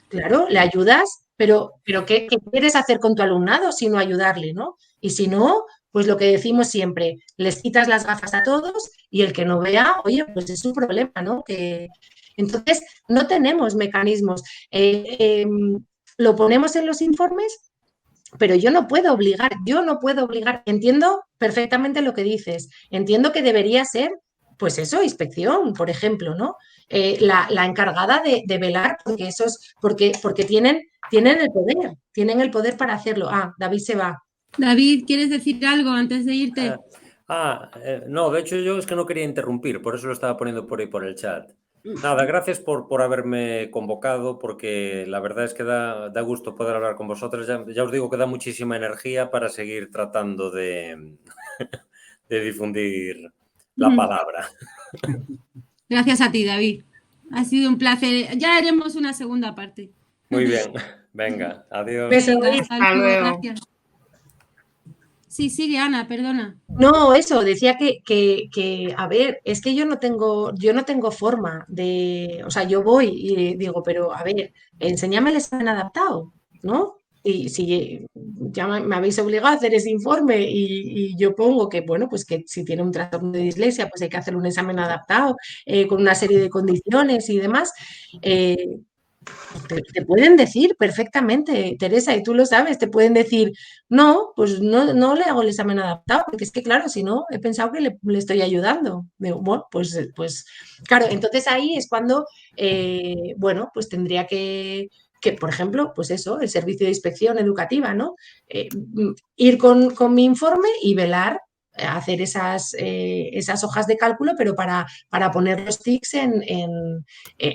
Claro, le ayudas, pero ¿qué quieres hacer con tu alumnado si no ayudarle, ¿no? Y si no, pues lo que decimos siempre, les quitas las gafas a todos y el que no vea, oye, pues es un problema, ¿no? Entonces, no tenemos mecanismos. Lo ponemos en los informes, pero yo no puedo obligar. Entiendo perfectamente lo que dices. Entiendo que debería ser, pues eso, inspección, por ejemplo, ¿no? La encargada de velar porque porque tienen el poder para hacerlo. Ah, David se va. David, ¿quieres decir algo antes de irte? No, de hecho yo es que no quería interrumpir, por eso lo estaba poniendo por ahí por el chat. Nada, gracias por haberme convocado, porque la verdad es que da gusto poder hablar con vosotros. Ya os digo que da muchísima energía para seguir tratando de difundir la palabra. Gracias a ti, David. Ha sido un placer. Ya haremos una segunda parte. Muy bien, venga, adiós. Beso, Venga, David. hasta luego, luego. gracias. Sí, sigue, Ana, perdona. No, eso, decía a ver, es que yo no tengo forma de, o sea, yo voy y digo, pero a ver, enséñame el examen adaptado, ¿no? Y si ya me habéis obligado a hacer ese informe y yo pongo que, bueno, pues que si tiene un trastorno de dislexia, pues hay que hacer un examen adaptado con una serie de condiciones y demás. Te pueden decir perfectamente, Teresa, y tú lo sabes, te pueden decir, no, pues no le hago el examen adaptado, porque es que, claro, si no, he pensado que le estoy ayudando. Digo, bueno, pues, claro, entonces ahí es cuando, bueno, pues tendría que, por ejemplo, pues eso, el servicio de inspección educativa, ¿no? Ir con mi informe y velar hacer esas hojas de cálculo, pero para poner los tics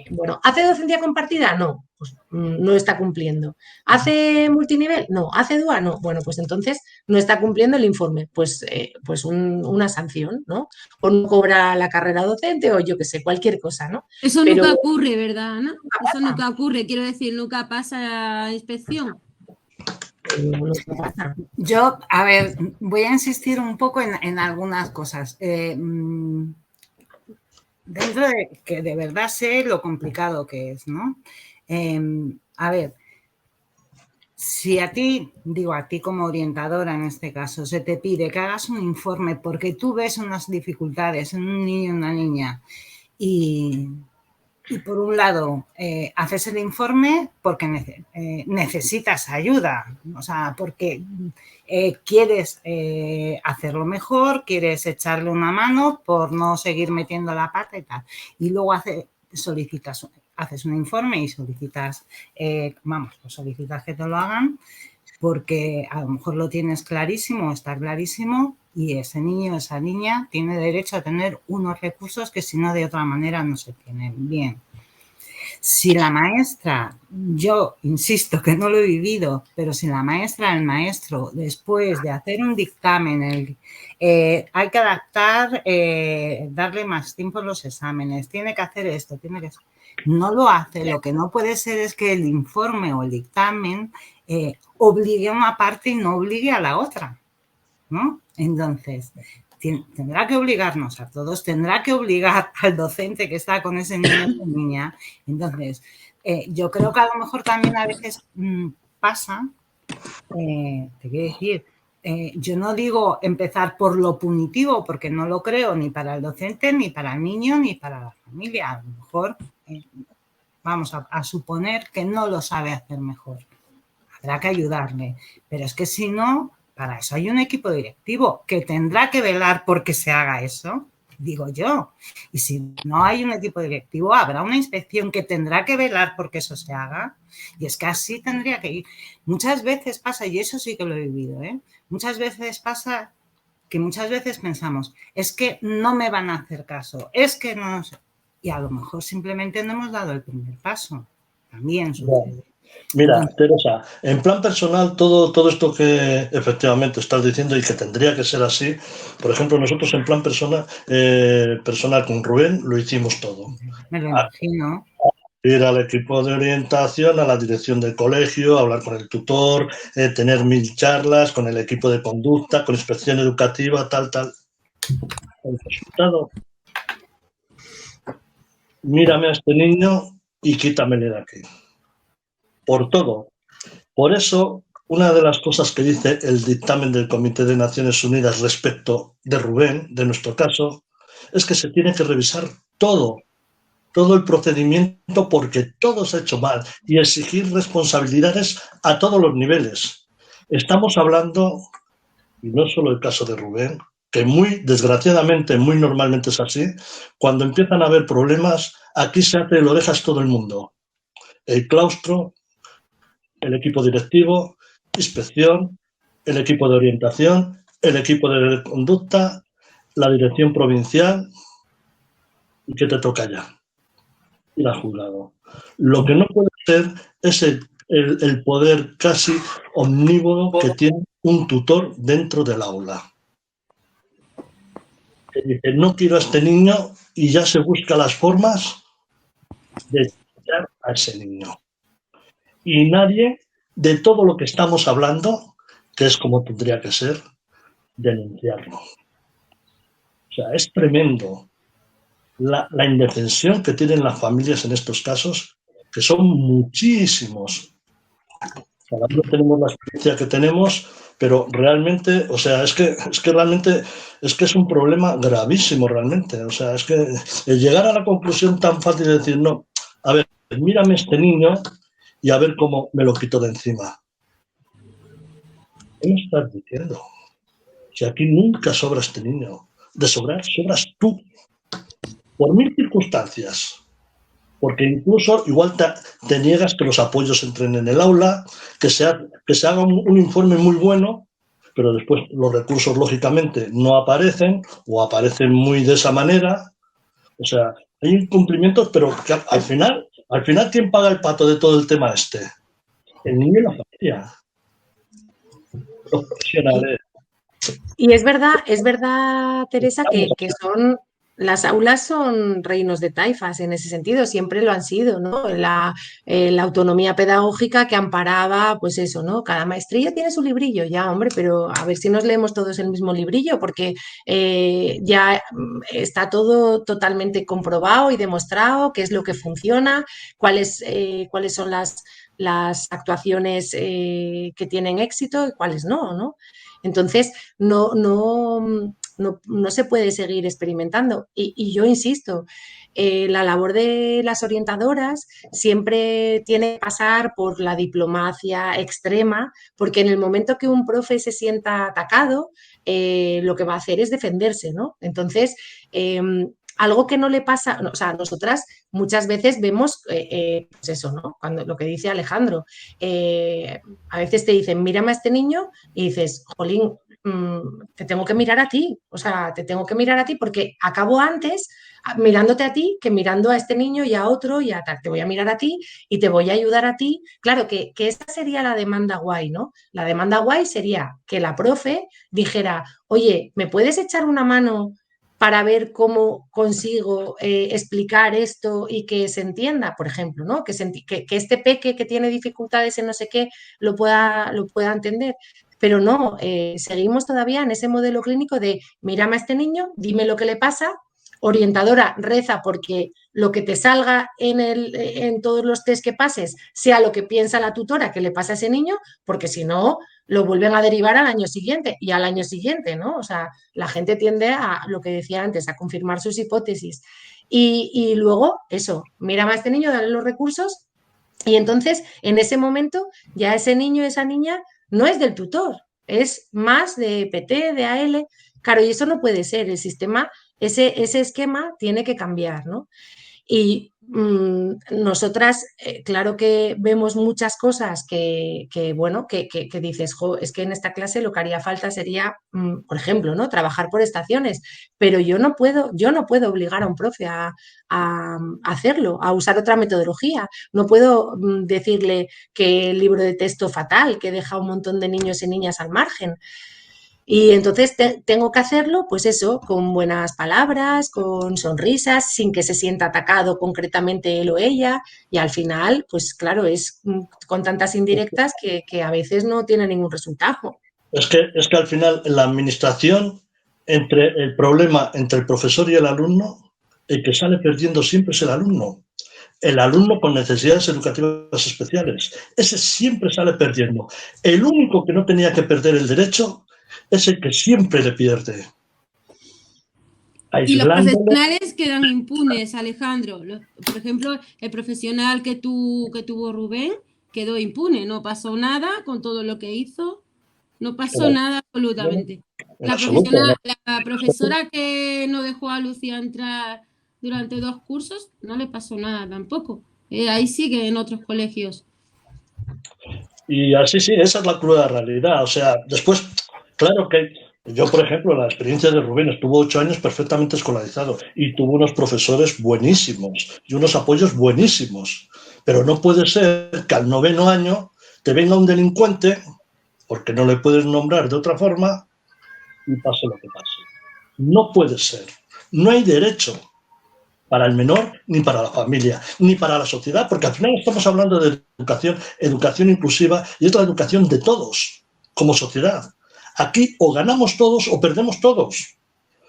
bueno, ¿hace docencia compartida? No, pues no está cumpliendo. ¿Hace multinivel? No. ¿Hace DUA? No. Bueno, pues entonces no está cumpliendo el informe. Pues una sanción, ¿no? O no cobra la carrera docente o yo qué sé, cualquier cosa, ¿no? Eso Pero nunca ocurre, ¿verdad, Ana? Eso nunca ocurre, quiero decir, nunca pasa la inspección. no pasa. Yo, a ver, voy a insistir un poco en algunas cosas. Dentro de que de verdad sé lo complicado que es, ¿no? A ver, si a ti como orientadora en este caso, se te pide que hagas un informe porque tú ves unas dificultades en un niño o una niña y por un lado haces el informe porque necesitas ayuda, o sea, porque quieres hacerlo mejor, quieres echarle una mano por no seguir metiendo la pata y tal. Y luego haces un informe y solicitas, solicitas que te lo hagan porque a lo mejor lo tienes clarísimo, está clarísimo y ese niño o esa niña tiene derecho a tener unos recursos que si no de otra manera no se tienen bien. si la maestra, yo insisto que no lo he vivido, pero si la maestra, el maestro, después de hacer un dictamen, hay que adaptar, darle más tiempo en los exámenes, tiene que hacer esto, no lo hace. Lo que no puede ser es que el informe o el dictamen obligue a una parte y no obligue a la otra, ¿no? Entonces, tendrá que obligarnos a todos, tendrá que obligar al docente que está con ese niño o niña. Entonces, yo creo que a lo mejor también a veces pasa, te quiero decir, yo no digo empezar por lo punitivo, porque no lo creo ni para el docente, ni para el niño, ni para la familia. A lo mejor vamos a suponer que no lo sabe hacer mejor. Habrá que ayudarle, pero es que si no, para eso hay un equipo directivo que tendrá que velar porque se haga eso, digo yo. Y si no hay un equipo directivo, habrá una inspección que tendrá que velar porque eso se haga. Y es que así tendría que ir. Muchas veces pasa, y eso sí que lo he vivido, muchas veces pasa que muchas veces pensamos, es que no me van a hacer caso, es que no sé. Y a lo mejor simplemente no hemos dado el primer paso. También sucede. Mira, Teresa, en plan personal, todo esto que efectivamente estás diciendo y que tendría que ser así, por ejemplo, nosotros en plan personal con Rubén lo hicimos todo. Me lo imagino. Ir al equipo de orientación, a la dirección del colegio, hablar con el tutor, tener 1000 charlas con el equipo de conducta, con inspección educativa, tal. El resultado, mírame a este niño y quítamele de aquí. Por todo. Por eso, una de las cosas que dice el dictamen del Comité de Naciones Unidas respecto de Rubén, de nuestro caso, es que se tiene que revisar todo el procedimiento porque todo se ha hecho mal y exigir responsabilidades a todos los niveles. Estamos hablando, y no solo el caso de Rubén, que muy desgraciadamente, muy normalmente es así, cuando empiezan a haber problemas, aquí se hace el orejas todo el mundo. El claustro, el equipo directivo, inspección, el equipo de orientación, el equipo de conducta, la dirección provincial. ¿Y qué te toca ya? Ir al juzgado. Lo que no puede ser es el poder casi omnívodo que tiene un tutor dentro del aula. Que dice, no quiero a este niño y ya se busca las formas de echar a ese niño. Y nadie, de todo lo que estamos hablando, que es como tendría que ser, denunciarlo. O sea, es tremendo la indefensión que tienen las familias en estos casos, que son muchísimos. Cada uno tenemos la experiencia que tenemos, pero realmente, o sea, es que realmente es un problema gravísimo realmente. O sea, es que el llegar a la conclusión tan fácil de decir, no, a ver, mírame este niño y a ver cómo me lo quito de encima. ¿Qué me estás diciendo? Si aquí nunca sobra este niño. De sobrar, sobras tú. Por 1000 circunstancias. Porque incluso igual te niegas que los apoyos entren en el aula, que se haga un informe muy bueno, pero después los recursos lógicamente no aparecen o aparecen muy de esa manera. O sea, hay incumplimientos, pero que al final, ¿quién paga el pato de todo el tema este? El niño y la familia. Los profesionales. Y es verdad, Teresa, que las aulas son reinos de taifas en ese sentido, siempre lo han sido, ¿no? La autonomía pedagógica que amparaba, pues eso, ¿no? Cada maestría tiene su librillo, ya, hombre, pero a ver si nos leemos todos el mismo librillo, porque ya está todo totalmente comprobado y demostrado qué es lo que funciona, cuáles son las actuaciones que tienen éxito y cuáles no, ¿no? Entonces, no se puede seguir experimentando. Y yo insisto, la labor de las orientadoras siempre tiene que pasar por la diplomacia extrema, porque en el momento que un profe se sienta atacado, lo que va a hacer es defenderse, ¿no? Entonces, algo que no le pasa, o sea, nosotras muchas veces vemos, pues eso, ¿no? Cuando lo que dice Alejandro, a veces te dicen, mírame a este niño y dices, jolín, te tengo que mirar a ti, o sea, te tengo que mirar a ti porque acabo antes mirándote a ti que mirando a este niño y a otro y a tal. Te voy a mirar a ti y te voy a ayudar a ti. Claro que esa sería la demanda guay, ¿no? La demanda guay sería que la profe dijera, oye, ¿me puedes echar una mano para ver cómo consigo explicar esto y que se entienda, por ejemplo, ¿no? Que este peque que tiene dificultades en no sé qué lo pueda entender. Pero no, seguimos todavía en ese modelo clínico de mírame a este niño, dime lo que le pasa, orientadora, reza porque lo que te salga en todos los test que pases sea lo que piensa la tutora que le pasa a ese niño, porque si no, lo vuelven a derivar al año siguiente y al año siguiente, ¿no? O sea, la gente tiende a, lo que decía antes, a confirmar sus hipótesis. Y luego, eso, mírame a este niño, dale los recursos y entonces, en ese momento, ya ese niño, esa niña, no es del tutor, es más de PT, de AL. Claro, y eso no puede ser. El sistema, ese esquema tiene que cambiar, ¿no? Y nosotras, claro que vemos muchas cosas bueno, que dices, jo, es que en esta clase lo que haría falta sería, por ejemplo, ¿no? Trabajar por estaciones, pero yo no puedo obligar a un profe a hacerlo, a usar otra metodología. No puedo decirle que el libro de texto fatal, que deja un montón de niños y niñas al margen. Y entonces tengo que hacerlo, pues eso, con buenas palabras, con sonrisas, sin que se sienta atacado concretamente él o ella. Y al final, pues claro, es con tantas indirectas que a veces no tiene ningún resultado. Es que al final, en la administración, entre el problema entre el profesor y el alumno, el que sale perdiendo siempre es el alumno. El alumno con necesidades educativas especiales. Ese siempre sale perdiendo. El único que no tenía que perder el derecho es el que siempre le pierde. Y los profesionales quedan impunes, Alejandro. Por ejemplo, el profesional que tuvo Rubén quedó impune, no pasó nada con todo lo que hizo, no pasó nada absolutamente. La profesora que no dejó a Lucía entrar durante 2 cursos, no le pasó nada tampoco. Ahí sigue en otros colegios. Y así sí, esa es la cruda realidad. O sea, después, claro que yo, por ejemplo, la experiencia de Rubén, estuvo 8 años perfectamente escolarizado y tuvo unos profesores buenísimos y unos apoyos buenísimos. Pero no puede ser que al 9º año te venga un delincuente, porque no le puedes nombrar de otra forma, y pase lo que pase. No puede ser. No hay derecho para el menor, ni para la familia, ni para la sociedad, porque al final estamos hablando de educación inclusiva, y es la educación de todos, como sociedad. Aquí o ganamos todos o perdemos todos.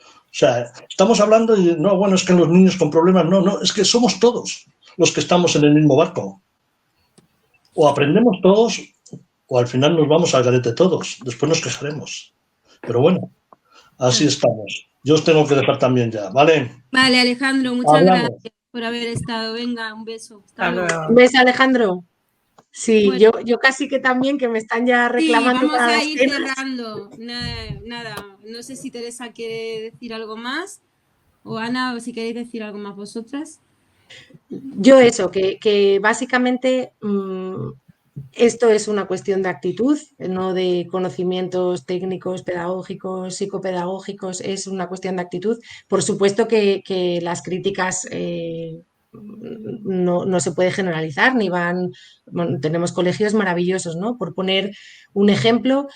O sea, estamos hablando de, no, bueno, es que los niños con problemas, no, es que somos todos los que estamos en el mismo barco. O aprendemos todos, o al final nos vamos al garete todos, después nos quejaremos. Pero bueno, así estamos. Yo os tengo que dejar también ya, ¿vale? Vale, Alejandro, muchas gracias por haber estado. Venga, un beso. Hasta luego. Un beso, Alejandro. Sí, bueno, yo casi que también, que me están ya reclamando. Sí, vamos a ir cerrando. Nada, no sé si Teresa quiere decir algo más, o Ana, o si queréis decir algo más vosotras. Yo eso, que básicamente esto es una cuestión de actitud, no de conocimientos técnicos, pedagógicos, psicopedagógicos, es una cuestión de actitud. Por supuesto que las críticas no se puede generalizar, ni van, bueno, tenemos colegios maravillosos, ¿no? Por poner un ejemplo,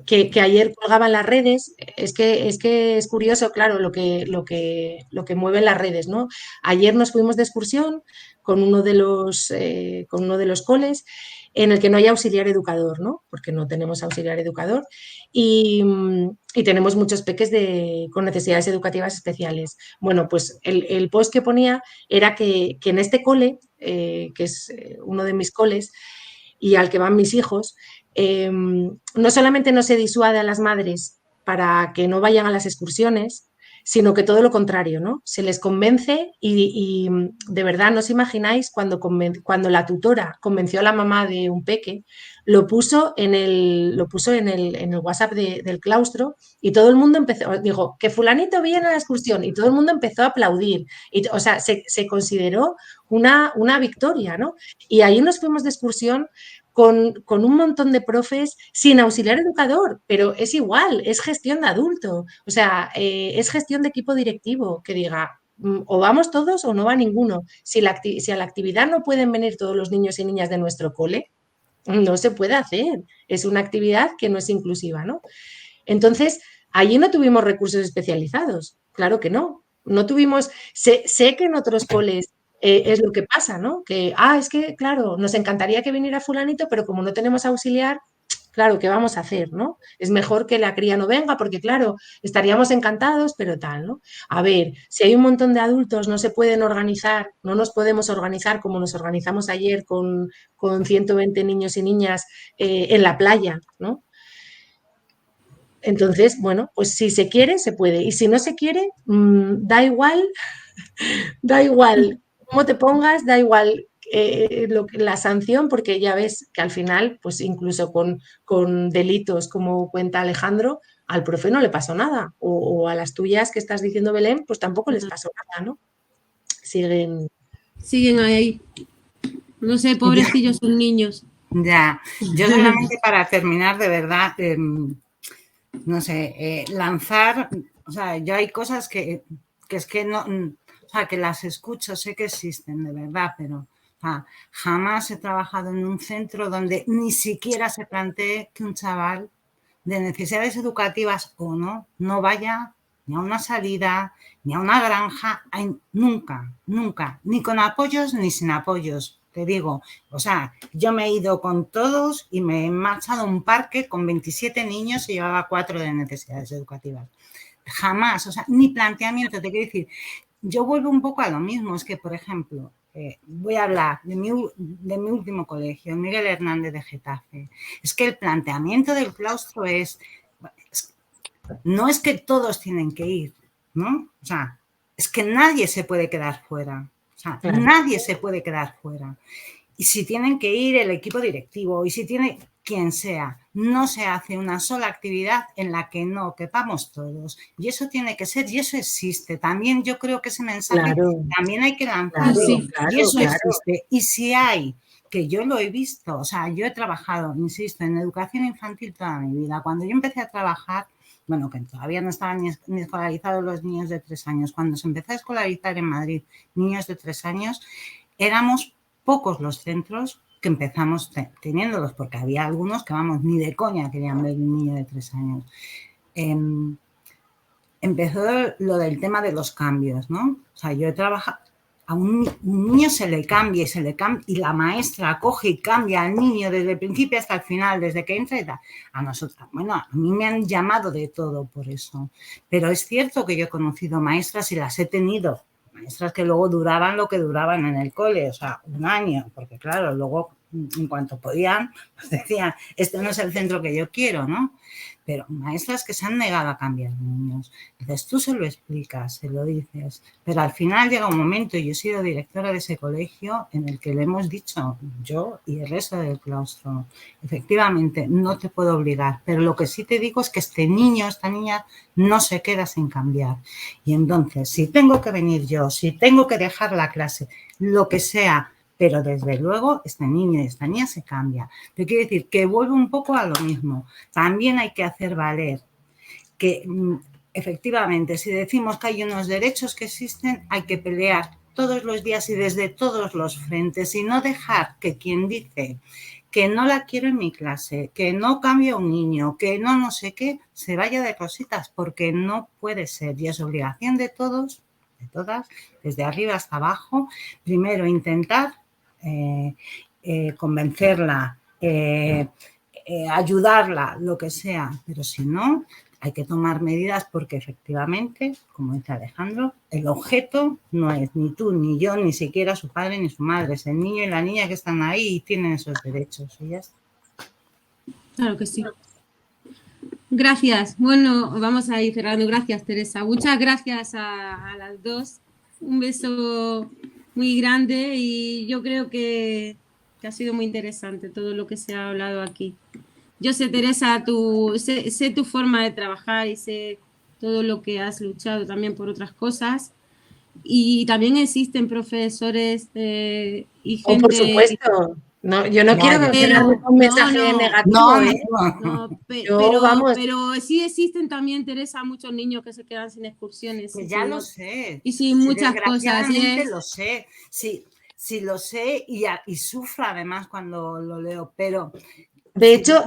que ayer colgaban las redes, es que es curioso, claro, lo que mueven las redes, ¿no? Ayer nos fuimos de excursión con uno de los coles en el que no hay auxiliar educador, ¿no? Porque no tenemos auxiliar educador y tenemos muchos peques con necesidades educativas especiales. Bueno, pues el post que ponía era que en este cole, que es uno de mis coles y al que van mis hijos, no solamente no se disuade a las madres para que no vayan a las excursiones, sino que todo lo contrario, ¿no? Se les convence y de verdad no os imagináis cuando la tutora convenció a la mamá de un peque, lo puso en el WhatsApp del claustro y todo el mundo dijo, que fulanito viene a la excursión y todo el mundo empezó a aplaudir. O sea, se consideró una victoria, ¿no? Y ahí nos fuimos de excursión con un montón de profes sin auxiliar educador, pero es igual, es gestión de adulto, o sea, es gestión de equipo directivo que diga, o vamos todos o no va ninguno. Si a la actividad no pueden venir todos los niños y niñas de nuestro cole, no se puede hacer. Es una actividad que no es inclusiva, ¿no? Entonces, allí no tuvimos recursos especializados, claro que no. No tuvimos, sé que en otros coles es lo que pasa, ¿no? Que, es que, claro, nos encantaría que viniera fulanito, pero como no tenemos auxiliar, claro, ¿qué vamos a hacer, no? Es mejor que la cría no venga porque, claro, estaríamos encantados, pero tal, ¿no? A ver, si hay un montón de adultos, no se pueden organizar, no nos podemos organizar como nos organizamos ayer con 120 niños y niñas en la playa, ¿no? Entonces, bueno, pues si se quiere, se puede. Y si no se quiere, da igual cómo te pongas, da igual la sanción, porque ya ves que al final, pues incluso con delitos, como cuenta Alejandro, al profe no le pasó nada. O a las tuyas que estás diciendo, Belén, pues tampoco les pasó nada, ¿no? Siguen ahí. No sé, pobrecillos son niños. Ya, yo solamente para terminar, de verdad, no sé, lanzar, o sea, yo hay cosas que es que no, o sea, que las escucho, sé que existen, de verdad, pero o sea, jamás he trabajado en un centro donde ni siquiera se plantee que un chaval de necesidades educativas o no vaya ni a una salida, ni a una granja, nunca, nunca, ni con apoyos ni sin apoyos. Te digo, o sea, yo me he ido con todos y me he marchado a un parque con 27 niños y llevaba 4 de necesidades educativas. Jamás, o sea, ni planteamiento, te quiero decir, yo vuelvo un poco a lo mismo, es que, por ejemplo, voy a hablar de mi último colegio, Miguel Hernández de Getafe. Es que el planteamiento del claustro no es que todos tienen que ir, ¿no? O sea, es que nadie se puede quedar fuera. O sea, claro. Nadie se puede quedar fuera. Y si tienen que ir el equipo directivo y si tiene quien sea, no se hace una sola actividad en la que no quepamos todos. Y eso tiene que ser, y eso existe. También yo creo que ese mensaje también hay que lanzarlo. Y eso existe. Y si hay, que yo lo he visto, o sea, yo he trabajado, insisto, en educación infantil toda mi vida. Cuando yo empecé a trabajar, bueno, que todavía no estaban ni escolarizados los niños de 3 años. Cuando se empezó a escolarizar en Madrid niños de 3 años, éramos pocos los centros que empezamos teniéndolos, porque había algunos que, vamos, ni de coña querían ver un niño de 3 años. Empezó lo del tema de los cambios, ¿no? O sea, yo he trabajado, a un niño se le cambia y la maestra coge y cambia al niño desde el principio hasta el final, desde que entra y tal. A nosotros, bueno, a mí me han llamado de todo por eso, pero es cierto que yo he conocido maestras y las he tenido, maestras que luego duraban lo que duraban en el cole, o sea, 1 año, porque claro, luego en cuanto podían, pues decían, este no es el centro que yo quiero, ¿no? Pero maestras que se han negado a cambiar niños. Entonces tú se lo explicas, se lo dices, pero al final llega un momento, y yo he sido directora de ese colegio, en el que le hemos dicho, yo y el resto del claustro, efectivamente, no te puedo obligar, pero lo que sí te digo es que este niño, esta niña, no se queda sin cambiar. Y entonces, si tengo que venir yo, si tengo que dejar la clase, lo que sea, pero desde luego este niño y esta niña se cambia. Te quiero decir que vuelvo un poco a lo mismo. También hay que hacer valer que efectivamente, si decimos que hay unos derechos que existen, hay que pelear todos los días y desde todos los frentes y no dejar que quien dice que no la quiero en mi clase, que no cambia un niño, que no sé qué, se vaya de cositas, porque no puede ser y es obligación de todos, de todas, desde arriba hasta abajo, primero intentar convencerla, ayudarla, lo que sea, pero si no, hay que tomar medidas porque efectivamente, como dice Alejandro, el objeto no es ni tú, ni yo, ni siquiera su padre ni su madre, es el niño y la niña que están ahí y tienen esos derechos. Y ya está. Claro que sí. Gracias. Bueno, vamos a ir cerrando. Gracias, Teresa. Muchas gracias a las dos. Un beso muy grande y yo creo que ha sido muy interesante todo lo que se ha hablado aquí. Yo sé, Teresa, sé tu forma de trabajar y sé todo lo que has luchado también por otras cosas. Y también existen profesores y gente... por supuesto. No, yo no quiero Vale. quedarme con un mensaje no, negativo, No, ¿eh? No, Yo, vamos. pero sí existen también, Teresa, muchos niños que se quedan sin excursiones. Pues y ya sin lo ot- sé. Y sin Sí, muchas cosas. desgraciadamente lo sé. Sí, lo sé y sufro además cuando lo leo, pero De hecho,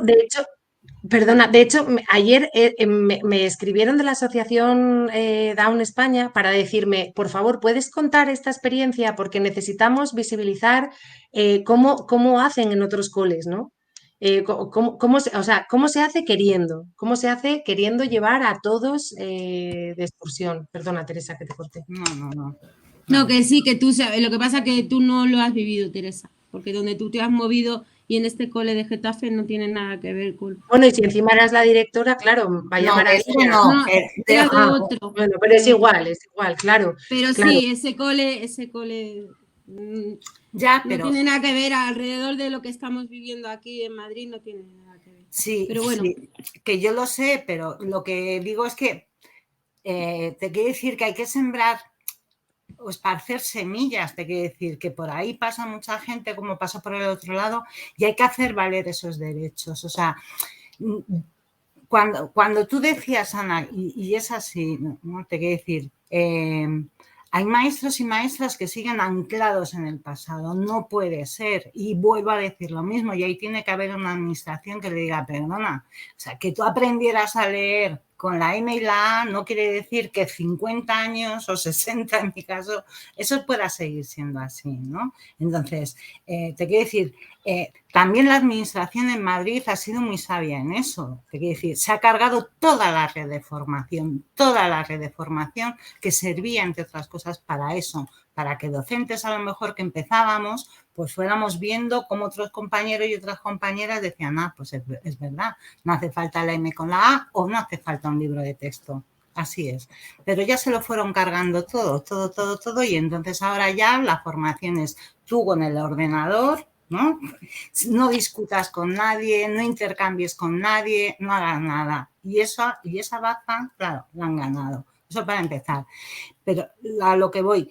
perdona, de hecho, ayer me escribieron de la Asociación Down España para decirme, por favor, ¿puedes contar esta experiencia? Porque necesitamos visibilizar cómo hacen en otros coles, ¿no? ¿Cómo se hace queriendo? ¿Cómo se hace queriendo llevar a todos de excursión? Perdona, Teresa, que te corté. no. No, que sí, que tú sabes. Lo que pasa es que tú no lo has vivido, Teresa, porque donde tú te has movido y en este cole de Getafe no tiene nada que ver con... Bueno, y si encima eras la directora, claro, vaya No, maravilla. este no. No, era de otro. Bueno, pero es igual, claro. Pero claro. sí, ese cole Ya, no pero tiene nada que ver alrededor de lo que estamos viviendo aquí en Madrid, no tiene nada que ver. sí, Pero bueno. sí, que yo lo sé, pero lo que digo es que te quiero decir que hay que sembrar o esparcer semillas, te quiero decir que por ahí pasa mucha gente como pasa por el otro lado y hay que hacer valer esos derechos. O sea, cuando tú decías, Ana, y es así, ¿no? Te quiero decir, hay maestros y maestras que siguen anclados en el pasado, no puede ser. Y vuelvo a decir lo mismo, y ahí tiene que haber una administración que le diga, perdona, o sea, que tú aprendieras a leer con la M y la A no quiere decir que 50 años o 60 en mi caso, eso pueda seguir siendo así, ¿no? Entonces, te quiero decir, también la administración en Madrid ha sido muy sabia en eso, te quiero decir, se ha cargado toda la red de formación que servía, entre otras cosas, para eso, para que docentes a lo mejor que empezábamos, pues fuéramos viendo cómo otros compañeros y otras compañeras decían, pues es verdad, no hace falta la M con la A o no hace falta un libro de texto. Así es. Pero ya se lo fueron cargando todo y entonces ahora ya la formación es tú con el ordenador, ¿no? No discutas con nadie, no intercambies con nadie, no hagas nada. Y esa baza, claro, la han ganado. Eso para empezar. Pero a lo que voy,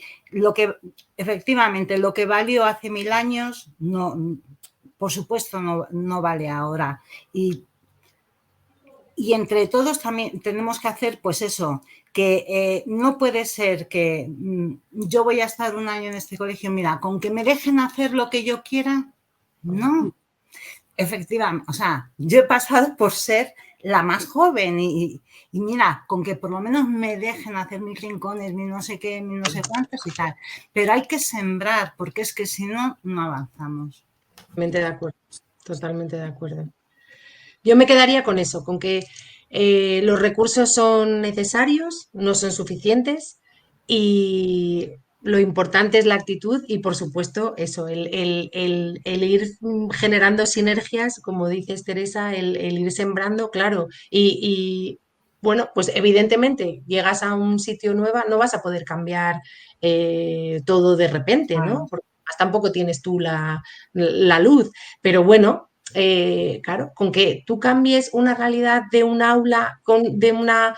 efectivamente, lo que valió hace 1000 años, no, por supuesto no vale ahora. Y entre todos también tenemos que hacer, pues eso, que no puede ser que yo voy a estar un año en este colegio, mira, con que me dejen hacer lo que yo quiera, no. Efectivamente, o sea, yo he pasado por ser la más joven y mira, con que por lo menos me dejen hacer mis rincones, mis no sé qué, mis no sé cuántos y tal. Pero hay que sembrar, porque es que si no, no avanzamos. Totalmente de acuerdo. Yo me quedaría con eso, con que los recursos son necesarios, no son suficientes y lo importante es la actitud y, por supuesto, eso, el ir generando sinergias, como dices, Teresa, el ir sembrando, claro. Y, bueno, pues evidentemente llegas a un sitio nuevo, no vas a poder cambiar todo de repente, ¿no? Porque tampoco tienes tú la luz, pero bueno. Claro, con que tú cambies una realidad de un aula, de una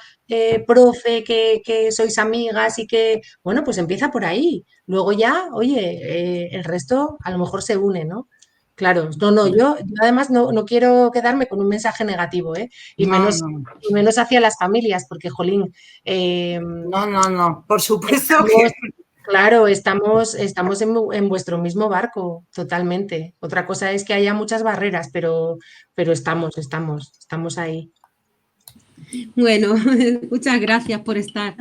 profe que sois amigas y que, bueno, pues empieza por ahí. Luego ya, oye, el resto a lo mejor se une, ¿no? Claro, no, yo además no quiero quedarme con un mensaje negativo, ¿eh? Y menos hacia las familias, porque, jolín, No, por supuesto estamos, que... claro, estamos en vuestro mismo barco, totalmente. Otra cosa es que haya muchas barreras, pero estamos ahí. Bueno, muchas gracias por estar.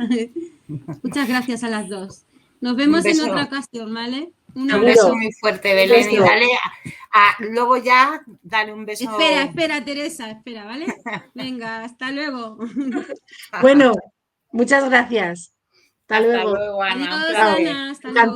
Muchas gracias a las dos. Nos vemos en otra ocasión, ¿vale? Un beso muy fuerte, Belén, y dale luego ya, dale un beso. Espera, Teresa, espera, ¿vale? Venga, hasta luego. Bueno, muchas gracias. Hasta luego. Hasta luego, Ana. Adiós, Ana. Hasta luego.